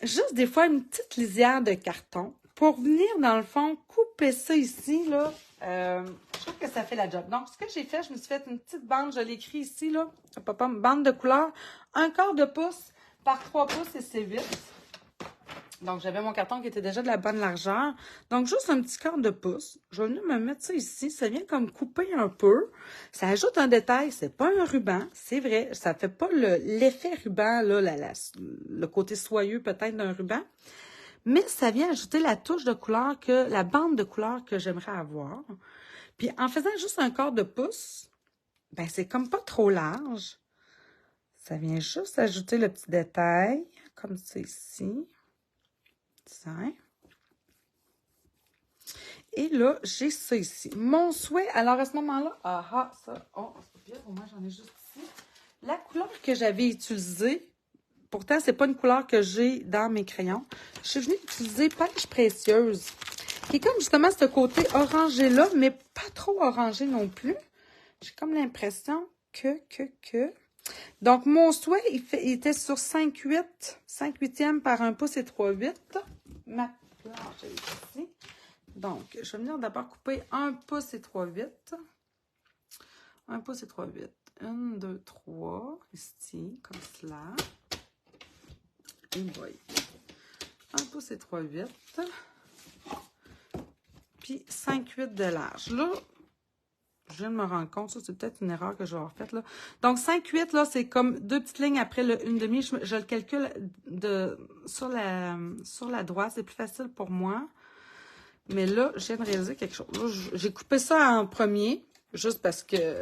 A: Juste des fois, une petite lisière de carton pour venir, dans le fond, couper ça ici, là. Je trouve que ça fait la job. Donc, ce que j'ai fait, je me suis fait une petite bande, je l'ai écrit ici, là. Bande de couleur, 1/4 de pouce par 3 pouces et c'est vite. Donc, j'avais mon carton qui était déjà de la bonne largeur. Donc, juste un petit quart de pouce. Je vais venir me mettre ça ici. Ça vient comme couper un peu. Ça ajoute un détail. C'est pas un ruban. C'est vrai. Ça fait pas l'effet ruban, là, le côté soyeux peut-être d'un ruban. Mais ça vient ajouter la touche de couleur la bande de couleur que j'aimerais avoir. Puis, en faisant juste un quart de pouce, ben, c'est comme pas trop large. Ça vient juste ajouter le petit détail, comme ça ici. Ça. Et là, j'ai ça ici. Mon souhait, alors à ce moment-là, c'est bien, au moins j'en ai juste ici. La couleur que j'avais utilisée, pourtant, c'est pas une couleur que j'ai dans mes crayons. Je suis venue utiliser Pêche Précieuse, qui est comme justement ce côté orangé-là, mais pas trop orangé non plus. J'ai comme l'impression que. Donc, mon souhait, il était sur 5,8. 5/8 par 1 pouce et 3/8. Ma planche est ici. Donc, je vais venir d'abord couper 1 pouce et 3/8. 1 pouce et 3/8. 1, 2, 3. Ici, comme cela. Et boy. 1 pouce et 3/8. Puis 5/8 de large. Là, je viens de me rendre compte, ça c'est peut-être une erreur que je vais avoir faite là. Donc 5/8 là, c'est comme 2 petites lignes après le 1/2. Je le calcule sur la droite, c'est plus facile pour moi. Mais là, je viens de réaliser quelque chose. Là, j'ai coupé ça en premier, juste parce que...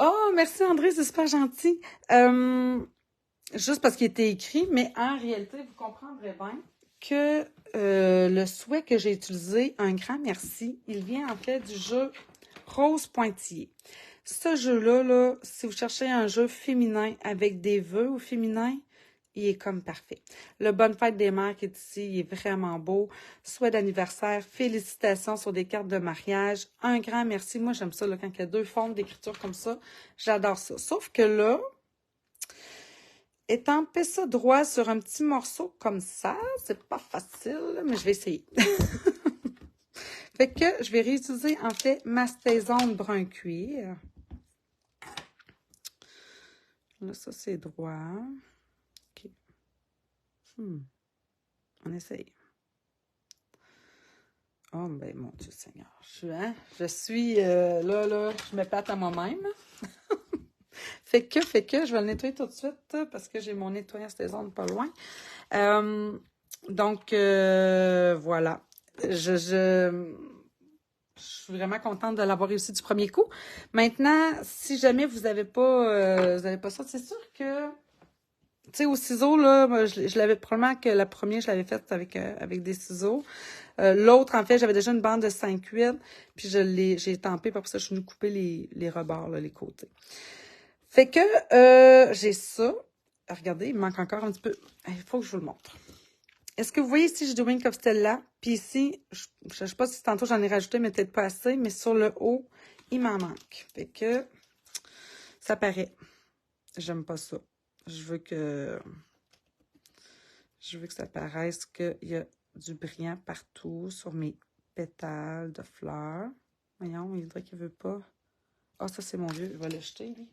A: Oh, merci André, c'est super gentil. Juste parce qu'il était écrit, mais en réalité, vous comprendrez bien que le souhait que j'ai utilisé, un grand merci, il vient en fait du jeu Rose Pointillé. Ce jeu-là, là, si vous cherchez un jeu féminin avec des vœux au féminin, il est comme parfait. Le Bonne Fête des Mères qui est ici, il est vraiment beau. Souhait d'anniversaire, félicitations sur des cartes de mariage. Un grand merci. Moi, j'aime ça là, quand il y a 2 formes d'écriture comme ça. J'adore ça. Sauf que là, étamper ça droit sur un petit morceau comme ça, c'est pas facile, mais je vais essayer. Fait que je vais réutiliser en fait ma Stazone brun cuir. Là, ça c'est droit. OK. On essaye. Oh, ben, mon Dieu Seigneur. Je suis là, je m'épate à moi-même. fait que, je vais le nettoyer tout de suite parce que j'ai mon nettoyant Stazone pas loin. Donc, voilà. Je suis vraiment contente de l'avoir réussi du premier coup. Maintenant, si jamais vous n'avez pas ça, c'est sûr que, tu sais, au ciseau, là, moi, je l'avais probablement que la première, je l'avais faite avec des ciseaux. L'autre, en fait, j'avais déjà une bande de 5/8, puis j'ai estampé, pour ça, je suis venue couper les rebords, là, les côtés. Fait que j'ai ça. Regardez, il me manque encore un petit peu. Il faut que je vous le montre. Est-ce que vous voyez ici, j'ai du Wink of Stella? Puis ici, je ne sais pas si tantôt j'en ai rajouté, mais peut-être pas assez, mais sur le haut, il m'en manque. Fait que Ça paraît. J'aime pas ça. Je veux que ça paraisse qu'il y a du brillant partout sur mes pétales de fleurs. Voyons, il dirait qu'il veut pas. Ah, ça, c'est mon vieux. Il va le jeter, lui.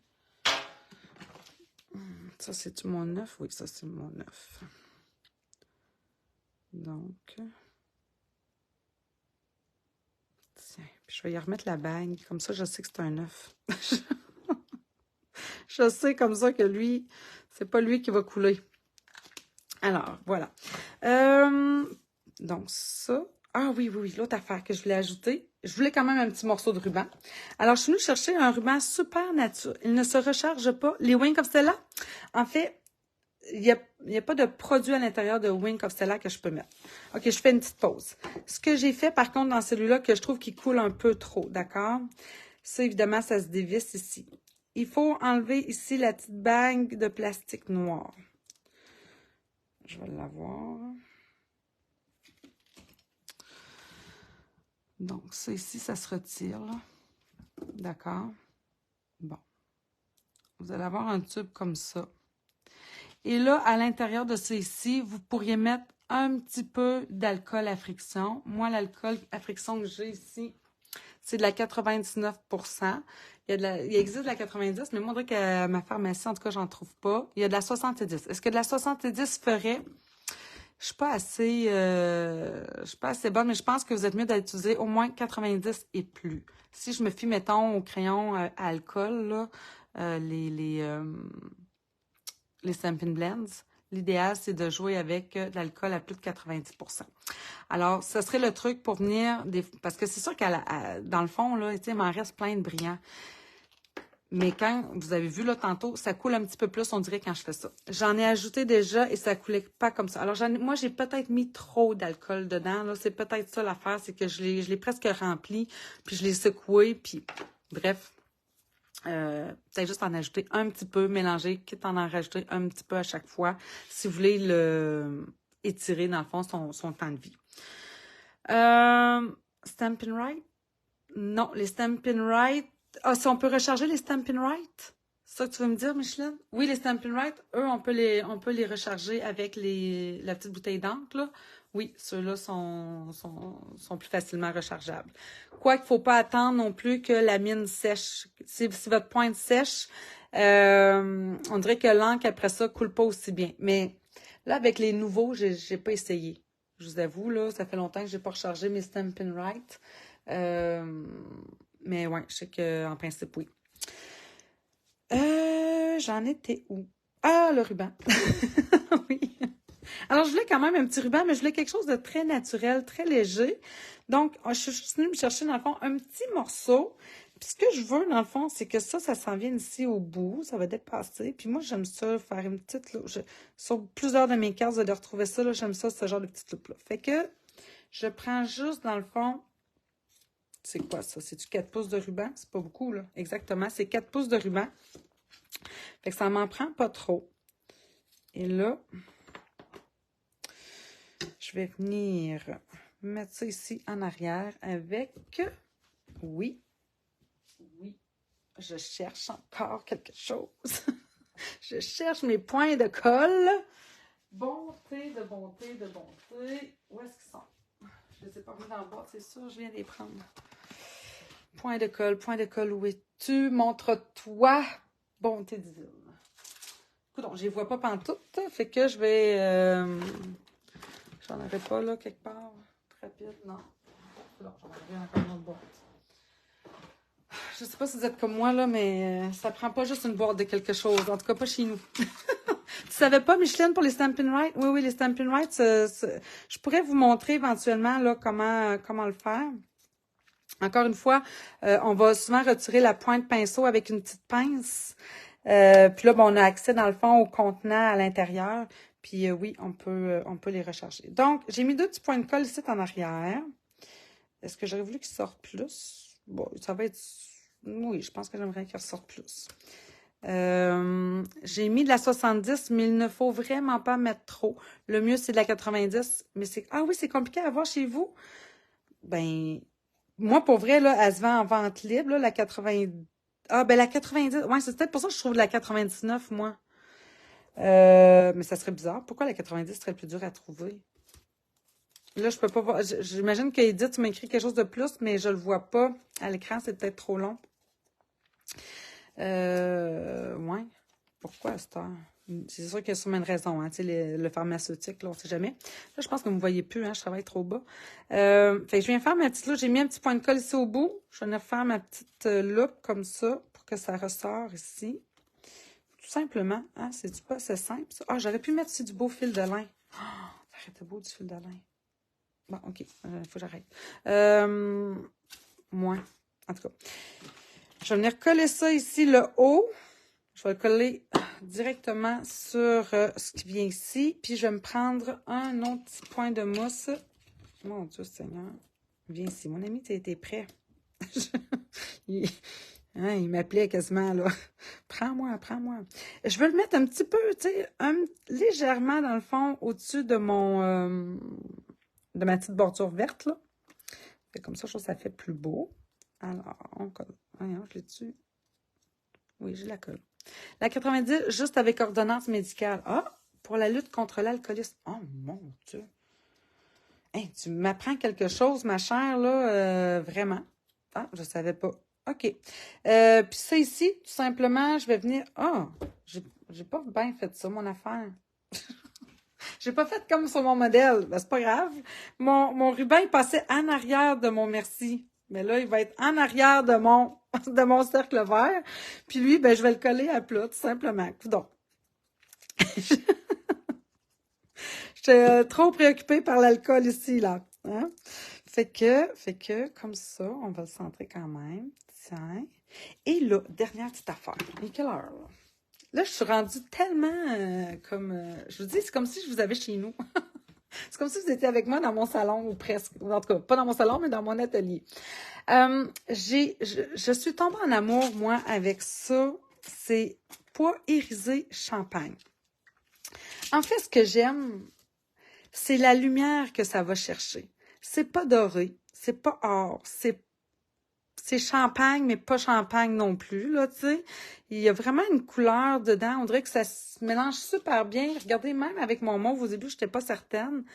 A: Ça, c'est-tu mon neuf? Oui, ça, c'est mon neuf. Donc... Tiens, puis je vais y remettre la bague. Comme ça, je sais que c'est un neuf. Je sais comme ça que lui, c'est pas lui qui va couler. Alors, voilà. Donc, ça... Ah oui, l'autre affaire que je voulais ajouter. Je voulais quand même un petit morceau de ruban. Alors, je suis venue chercher un ruban super naturel. Il ne se recharge pas. Les Wink of Stella, en fait, il n'y a pas de produit à l'intérieur de Wink of Stella que je peux mettre. OK, je fais une petite pause. Ce que j'ai fait, par contre, dans celui-là, que je trouve qu'il coule un peu trop, d'accord? Ça, évidemment, ça se dévisse ici. Il faut enlever ici la petite bague de plastique noir. Je vais l'avoir. Donc, ça ici, ça se retire, là. D'accord? Bon. Vous allez avoir un tube comme ça. Et là, à l'intérieur de ça ici, vous pourriez mettre un petit peu d'alcool à friction. Moi, l'alcool à friction que j'ai ici, c'est de la 99%. Il existe de la 90, mais moi, je dirais qu'à ma pharmacie, en tout cas, j'en trouve pas. Il y a de la 70. Est-ce que de la 70 ferait? Je suis pas assez bonne, mais je pense que vous êtes mieux d'utiliser au moins 90 et plus. Si je me fie, mettons, au crayon à alcool, là, les Stampin' Blends, l'idéal, c'est de jouer avec de l'alcool à plus de 90%. Alors, ce serait le truc pour venir... Parce que c'est sûr dans le fond, là, il m'en reste plein de brillants. Mais quand, vous avez vu là tantôt, ça coule un petit peu plus, on dirait, quand je fais ça. J'en ai ajouté déjà et ça coulait pas comme ça. Alors, moi, j'ai peut-être mis trop d'alcool dedans. Là, c'est peut-être ça l'affaire, c'est que je l'ai presque rempli, puis je l'ai secoué, puis bref. Peut-être juste en ajouter un petit peu, mélanger, quitte à en rajouter un petit peu à chaque fois, si vous voulez étirer, dans le fond, son temps de vie. Stampin' Right? Non, les Stampin' Right. Ah, si on peut recharger les Stampin' Right? C'est ça que tu veux me dire, Micheline? Oui, les Stampin' Right, eux, on peut les recharger avec la petite bouteille d'encre, là. Oui, ceux-là sont plus facilement rechargeables. Quoi qu'il ne faut pas attendre non plus que la mine sèche. Si votre pointe sèche, on dirait que l'encre, après ça, coule pas aussi bien. Mais là, avec les nouveaux, j'ai pas essayé. Je vous avoue, là, ça fait longtemps que j'ai pas rechargé mes Stampin' Right. Mais ouais, je sais qu'en principe, oui. J'en étais où? Ah, le ruban. Oui. Alors, je voulais quand même un petit ruban, mais je voulais quelque chose de très naturel, très léger. Donc, je suis juste venue me chercher, dans le fond, un petit morceau. Puis ce que je veux, dans le fond, c'est que ça s'en vienne ici au bout. Ça va dépasser. Puis moi, j'aime ça, faire une petite... Là, sur plusieurs de mes cartes, vous allez retrouver ça. J'aime ça, ce genre de petite loupe-là. Fait que je prends juste, dans le fond... C'est quoi ça? C'est-tu 4 pouces de ruban? C'est pas beaucoup, là. Exactement, c'est 4 pouces de ruban. Fait que ça m'en prend pas trop. Et là, je vais venir mettre ça ici en arrière avec... Oui, je cherche encore quelque chose. Je cherche mes points de colle. Bonté de bonté de bonté. Où est-ce qu'ils sont? Je ne les ai pas mis dans le bas, c'est sûr, je viens de les prendre. Point de colle, où es-tu? Montre-toi, bonté divine. Écoute, je les vois pas pantoute, fait que je vais... J'en avais pas, là, quelque part. Rapide, non. Là, j'en avais encore une autre boîte. Je sais pas si vous êtes comme moi, là, mais ça prend pas juste une boîte de quelque chose. En tout cas, pas chez nous. Tu savais pas, Micheline, pour les Stampin' Right? Oui, les Stampin' Right, je pourrais vous montrer éventuellement, là, comment le faire. Encore une fois, on va souvent retirer la pointe pinceau avec une petite pince. Puis là, on a accès, dans le fond, au contenant à l'intérieur. Puis oui, on peut les recharger. Donc, j'ai mis 2 petits points de colle ici en arrière. Est-ce que j'aurais voulu qu'ils sortent plus? Bon, ça va être... Oui, je pense que j'aimerais qu'ils ressortent plus. J'ai mis de la 70, mais il ne faut vraiment pas mettre trop. Le mieux, c'est de la 90. Mais c'est... Ah oui, c'est compliqué à avoir chez vous? Ben... Moi, pour vrai, là, elle se vend en vente libre, là, la 90. Ah, ben la 90. Ouais, c'est peut-être pour ça que je trouve la 99, moi. Mais ça serait bizarre. Pourquoi la 90 serait plus dur à trouver? Là, je peux pas voir. J'imagine qu'Edith m'écrit quelque chose de plus, mais je le vois pas. À l'écran, c'est peut-être trop long. Ouais. Pourquoi à cette heure? C'est sûr qu'il y a sûrement une raison, hein. Tu sais, le pharmaceutique, là, on sait jamais. Là, je pense que vous me voyez plus, hein. Je travaille trop bas. Fait que je viens faire ma petite loupe. J'ai mis un petit point de colle ici au bout. Je viens de faire ma petite loupe comme ça pour que ça ressort ici. Tout simplement. Hein, c'est pas assez simple, ça. Ah, j'aurais pu mettre ici du beau fil de lin. Ah, ça aurait été beau du fil de lin. Bon, OK. Il faut que j'arrête. Moins. En tout cas. Je vais venir coller ça ici, le haut. Je vais le coller directement sur ce qui vient ici. Puis, je vais me prendre un autre petit point de mousse. Mon Dieu Seigneur. Viens ici. Mon ami, tu étais prêt. Il m'appelait quasiment, là. Prends-moi, prends-moi. Je veux le mettre un petit peu, tu sais, légèrement, dans le fond, au-dessus de de ma petite bordure verte, là. Fait comme ça, je trouve que ça fait plus beau. Alors, on colle. Voyons, je l'ai dessus. Oui, j'ai la colle. La 90, juste avec ordonnance médicale. Ah, pour la lutte contre l'alcoolisme. Oh, mon Dieu. Hey, tu m'apprends quelque chose, ma chère, là, vraiment. Ah, je savais pas. OK. Puis ça ici, tout simplement, je vais venir... Ah, j'ai pas bien fait ça, mon affaire. J'ai pas fait comme sur mon modèle. Ben, c'est pas grave. Mon ruban est passé en arrière de mon merci. Mais là, il va être en arrière de de mon cercle vert. Puis lui, ben, je vais le coller à plat, tout simplement. Coudonc. J'étais trop préoccupée par l'alcool ici, là. Hein? Fait que, comme ça, on va le centrer quand même. Tiens. Et là, dernière petite affaire. Et quelle heure, là? Là, je suis rendue tellement je vous dis, c'est comme si je vous avais chez nous. C'est comme si vous étiez avec moi dans mon salon, ou presque. En tout cas, pas dans mon salon, mais dans mon atelier. Je suis tombée en amour, moi, avec ça. C'est pois irisé champagne. En fait, ce que j'aime, c'est la lumière que ça va chercher. C'est pas doré, c'est pas or, c'est champagne, mais pas champagne non plus, là, tu sais. Il y a vraiment une couleur dedans. On dirait que ça se mélange super bien. Regardez, même avec mon mauve, au début, je n'étais pas certaine.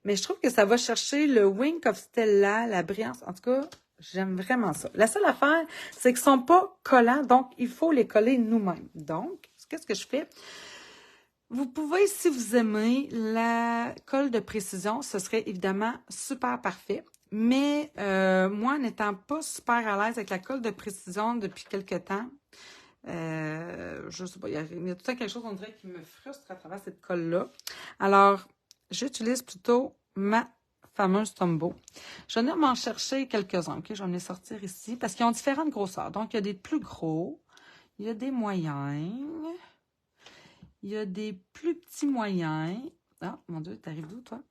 A: Mais je trouve que ça va chercher le Wink of Stella, la brillance. En tout cas, j'aime vraiment ça. La seule affaire, c'est qu'ils sont pas collants, donc il faut les coller nous-mêmes. Donc, qu'est-ce que je fais? Vous pouvez, si vous aimez la colle de précision, ce serait évidemment super parfait. Mais moi, n'étant pas super à l'aise avec la colle de précision depuis quelque temps, je sais pas, il y a tout le temps quelque chose, on dirait, qui me frustre à travers cette colle-là. Alors, j'utilise plutôt ma fameuse Tombow. Je vais venir m'en chercher quelques-uns, OK? Je vais venir sortir ici, parce qu'ils ont différentes grosseurs. Donc, il y a des plus gros, il y a des moyens, il y a des plus petits moyens. Ah, mon Dieu, t'arrives d'où, toi?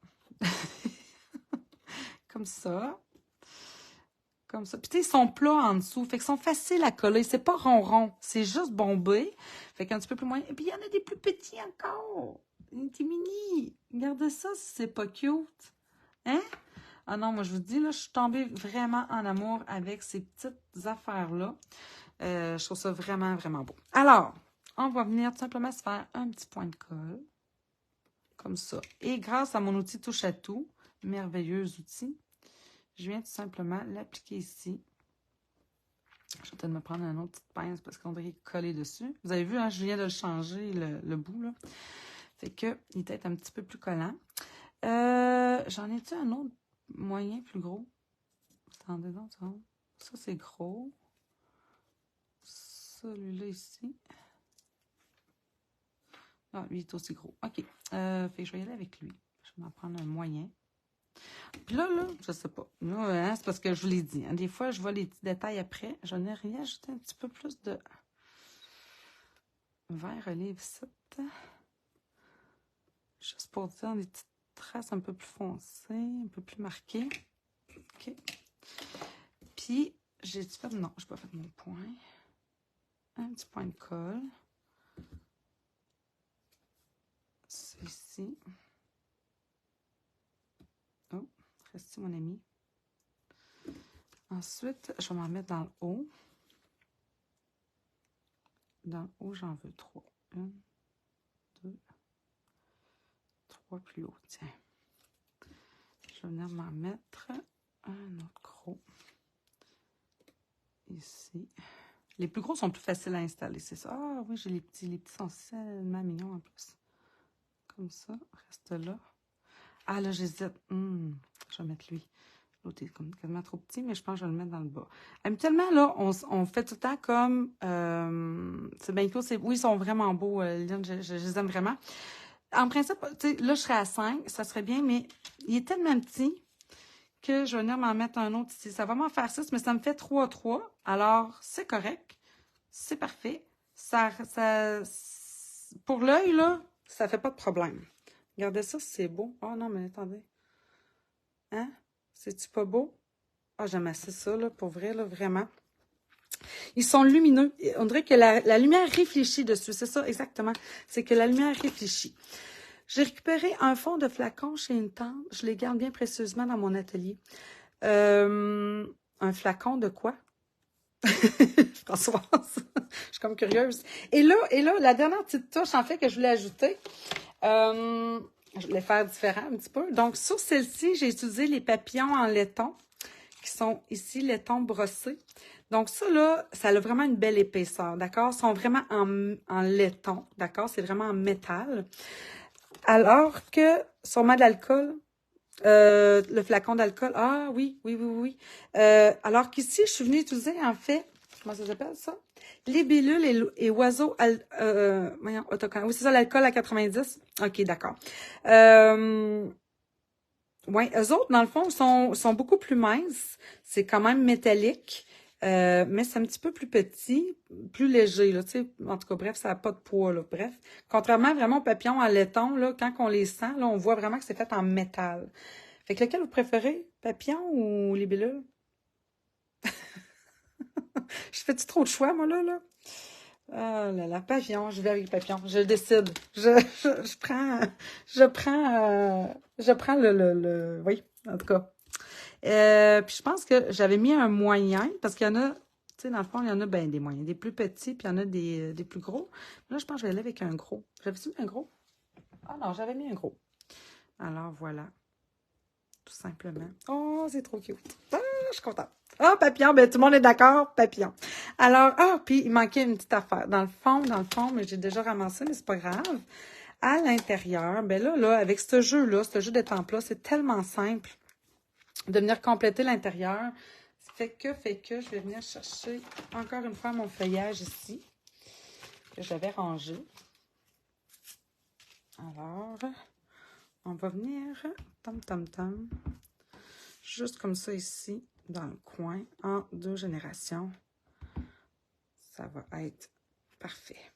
A: Comme ça. Comme ça. Puis, tu sais, ils sont plats en dessous. Fait qu'ils sont faciles à coller. C'est pas rond-rond. C'est juste bombé. Fait qu'un petit peu plus moyen. Et puis, il y en a des plus petits encore. Des petits mini. Regardez ça si c'est pas cute. Hein? Ah non, moi, je vous dis, là, je suis tombée vraiment en amour avec ces petites affaires-là. Je trouve ça vraiment, vraiment beau. Alors, on va venir tout simplement se faire un petit point de colle. Comme ça. Et grâce à mon outil touche à tout, merveilleux outil, je viens tout simplement l'appliquer ici. Je vais peut-être me prendre une autre petite pince parce qu'on dirait coller dessus. Vous avez vu, hein, je viens de le changer, le bout, là. Fait que, il est peut-être un petit peu plus collant. J'en ai-tu un autre moyen plus gros? Attendez donc, ça c'est gros. Celui-là ici. Ah, lui est aussi gros. OK. Fait que je vais y aller avec lui. Je vais m'en prendre un moyen. Puis là, je sais pas. Là, hein, c'est parce que je vous l'ai dit. Hein, des fois, je vois les petits détails après. J'en ai rien ajouté un petit peu plus de vert olive ici. Juste pour dire des petites traces un peu plus foncées, un peu plus marquées. OK. Puis, j'ai-tu fait... Non, je n'ai pas fait mon point. Un petit point de colle. Ceci. Oh, reste ici, mon ami. Ensuite, je vais m'en mettre dans le haut. Dans haut, j'en veux 3. 1, 2, 3 plus haut. Tiens. Je vais venir m'en mettre un autre gros. Ici. Les plus gros sont plus faciles à installer, c'est ça. Ah oui, j'ai les petits. Les petits sont tellement mignons en plus. Comme ça, reste là. Ah là, j'hésite. Je vais mettre lui. L'autre est comme quasiment trop petit, mais je pense que je vais le mettre dans le bas. Habituellement, là, on fait tout le temps comme... c'est bien cool. Oui, ils sont vraiment beaux, Lynn, je les aime vraiment. En principe, tu sais, là, je serais à 5, ça serait bien, mais il est tellement petit que je vais venir m'en mettre un autre ici. Ça va m'en faire 6, mais ça me fait 3. Alors, c'est correct. C'est parfait. Pour l'œil, là, ça fait pas de problème. Regardez ça, c'est beau. Oh non, mais attendez. Hein? C'est-tu pas beau? Ah, j'aime assez ça, là, pour vrai, là, vraiment. Ils sont lumineux. On dirait que la lumière réfléchit dessus. C'est ça, exactement. C'est que la lumière réfléchit. J'ai récupéré un fond de flacon chez une tante. Je les garde bien précieusement dans mon atelier. Un flacon de quoi? Françoise, je suis comme curieuse. Et là, la dernière petite touche, en fait, que je voulais ajouter, je voulais faire différent un petit peu. Donc, sur celle-ci, j'ai utilisé les papillons en laiton, qui sont ici, laiton brossé. Donc, ça, là, ça a vraiment une belle épaisseur, d'accord? Ils sont vraiment en laiton, d'accord? C'est vraiment en métal. Alors que, sûrement de l'alcool, le flacon d'alcool, ah oui. Alors qu'ici, je suis venue utiliser, en fait, comment ça s'appelle ça? Libellule et oiseaux autocollants. Oui, c'est ça, l'alcool à 90. OK, d'accord. Oui, eux autres, dans le fond, sont beaucoup plus minces. C'est quand même métallique. Mais c'est un petit peu plus petit, plus léger, là, tu sais. En tout cas, bref, ça n'a pas de poids, là. Bref. Contrairement vraiment aux papillons en laiton, là, quand on les sent, là, on voit vraiment que c'est fait en métal. Fait que lequel vous préférez? Papillon ou libellule? Je fais-tu trop de choix, moi, là? Ah là là, papillon, je vais avec papillon. Je décide. Je prends oui, en tout cas. Puis je pense que j'avais mis un moyen, parce qu'il y en a, tu sais, dans le fond, il y en a ben, des moyens, des plus petits, puis il y en a des plus gros. Là, je pense que je vais aller avec un gros. J'avais-tu mis un gros? Ah non, j'avais mis un gros. Alors, voilà. Tout simplement. Oh, c'est trop cute. Ah, je suis contente. Ah, papillon, ben tout le monde est d'accord, papillon. Alors, puis il manquait une petite affaire. Dans le fond, mais j'ai déjà ramassé, mais c'est pas grave. À l'intérieur, ben là, avec ce jeu-là, ce jeu d'étampes-là, c'est tellement simple de venir compléter l'intérieur. Fait que je vais venir chercher encore une fois mon feuillage ici, que j'avais rangé. Alors, on va venir, juste comme ça ici, dans le coin, en 2 générations. Ça va être parfait.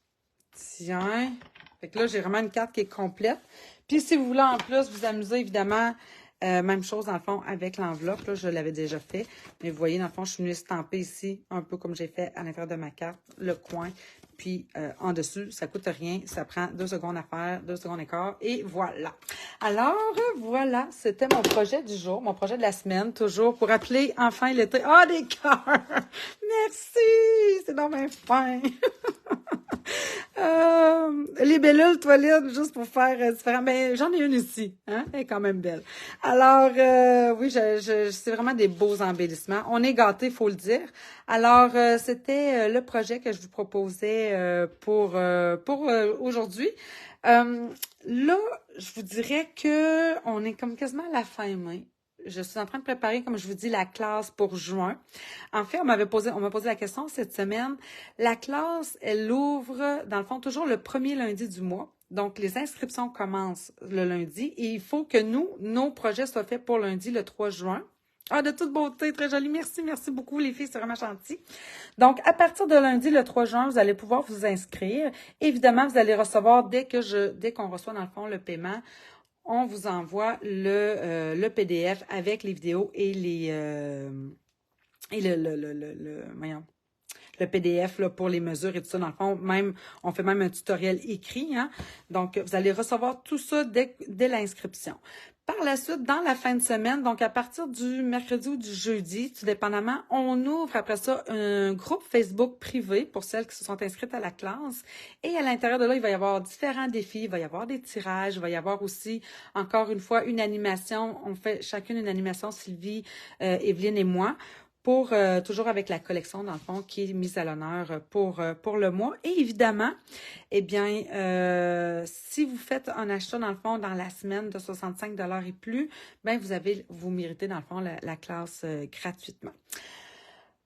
A: Tiens. Fait que là, j'ai vraiment une carte qui est complète. Puis, si vous voulez en plus vous amuser, évidemment, même chose dans le fond avec l'enveloppe. Là, je l'avais déjà fait. Mais vous voyez, dans le fond, je suis venue estamper ici, un peu comme j'ai fait à l'intérieur de ma carte, le coin. Puis en dessus, ça coûte rien. Ça prend 2 secondes à faire, 2 secondes et quart. Et voilà. Alors, voilà, c'était mon projet du jour, mon projet de la semaine, toujours pour appeler enfin l'été. Ah, des cœurs! Merci! C'est donc bien fin! Les bellules toilettes, juste pour faire différent. Mais j'en ai une ici, hein? Elle est quand même belle. Alors, oui, c'est vraiment des beaux embellissements. On est gâtés, faut le dire. Alors, c'était le projet que je vous proposais pour aujourd'hui. Là, je vous dirais que on est comme quasiment à la fin mai. Je suis en train de préparer, comme je vous dis, la classe pour juin. En fait, on m'a posé la question cette semaine. La classe, elle ouvre, dans le fond, toujours le premier lundi du mois. Donc, les inscriptions commencent le lundi et il faut que nos projets soient faits pour lundi, le 3 juin. Ah, de toute beauté, très joli. Merci beaucoup, les filles, c'est vraiment gentil. Donc, à partir de lundi, le 3 juin, vous allez pouvoir vous inscrire. Évidemment, vous allez recevoir, dès qu'on reçoit, dans le fond, le paiement, on vous envoie le PDF avec les vidéos et le PDF là, pour les mesures et tout ça. Dans le fond, on fait même un tutoriel écrit. Hein? Donc, vous allez recevoir tout ça dès l'inscription. Par la suite, dans la fin de semaine, donc à partir du mercredi ou du jeudi, tout dépendamment, on ouvre après ça un groupe Facebook privé pour celles qui se sont inscrites à la classe. Et à l'intérieur de là, il va y avoir différents défis, il va y avoir des tirages, il va y avoir aussi, encore une fois, une animation. On fait chacune une animation, Sylvie, Evelyne et moi, pour toujours avec la collection, dans le fond, qui est mise à l'honneur pour le mois. Et évidemment, eh bien, si vous faites un achat, dans le fond, dans la semaine de 65 et plus, ben vous méritez, dans le fond, la classe gratuitement.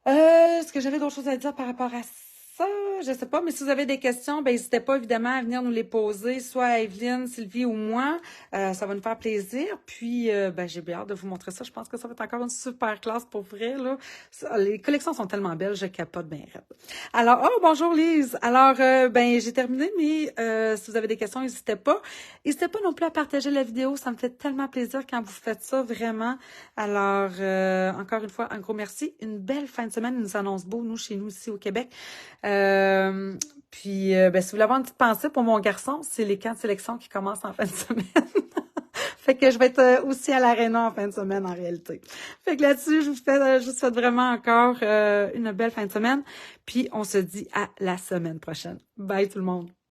A: Est-ce que j'avais d'autres choses à dire par rapport à ça? Je sais pas, mais si vous avez des questions, ben n'hésitez pas évidemment à venir nous les poser, soit à Evelyne, Sylvie ou moi. Ça va nous faire plaisir. Puis, ben j'ai bien hâte de vous montrer ça. Je pense que ça va être encore une super classe pour vrai, là. Les collections sont tellement belles, je capote bien raide. Alors, oh, bonjour Lise. Alors, ben j'ai terminé, mais si vous avez des questions, n'hésitez pas. N'hésitez pas non plus à partager la vidéo. Ça me fait tellement plaisir quand vous faites ça, vraiment. Alors, encore une fois, un gros merci. Une belle fin de semaine. Il nous annonce beau, nous, chez nous, ici au Québec. Puis, ben, si vous voulez avoir une petite pensée pour mon garçon, c'est les camps de sélection qui commencent en fin de semaine. Fait que je vais être aussi à l'aréna en fin de semaine, en réalité. Fait que là-dessus, je vous souhaite vraiment encore une belle fin de semaine. Puis, on se dit à la semaine prochaine. Bye tout le monde!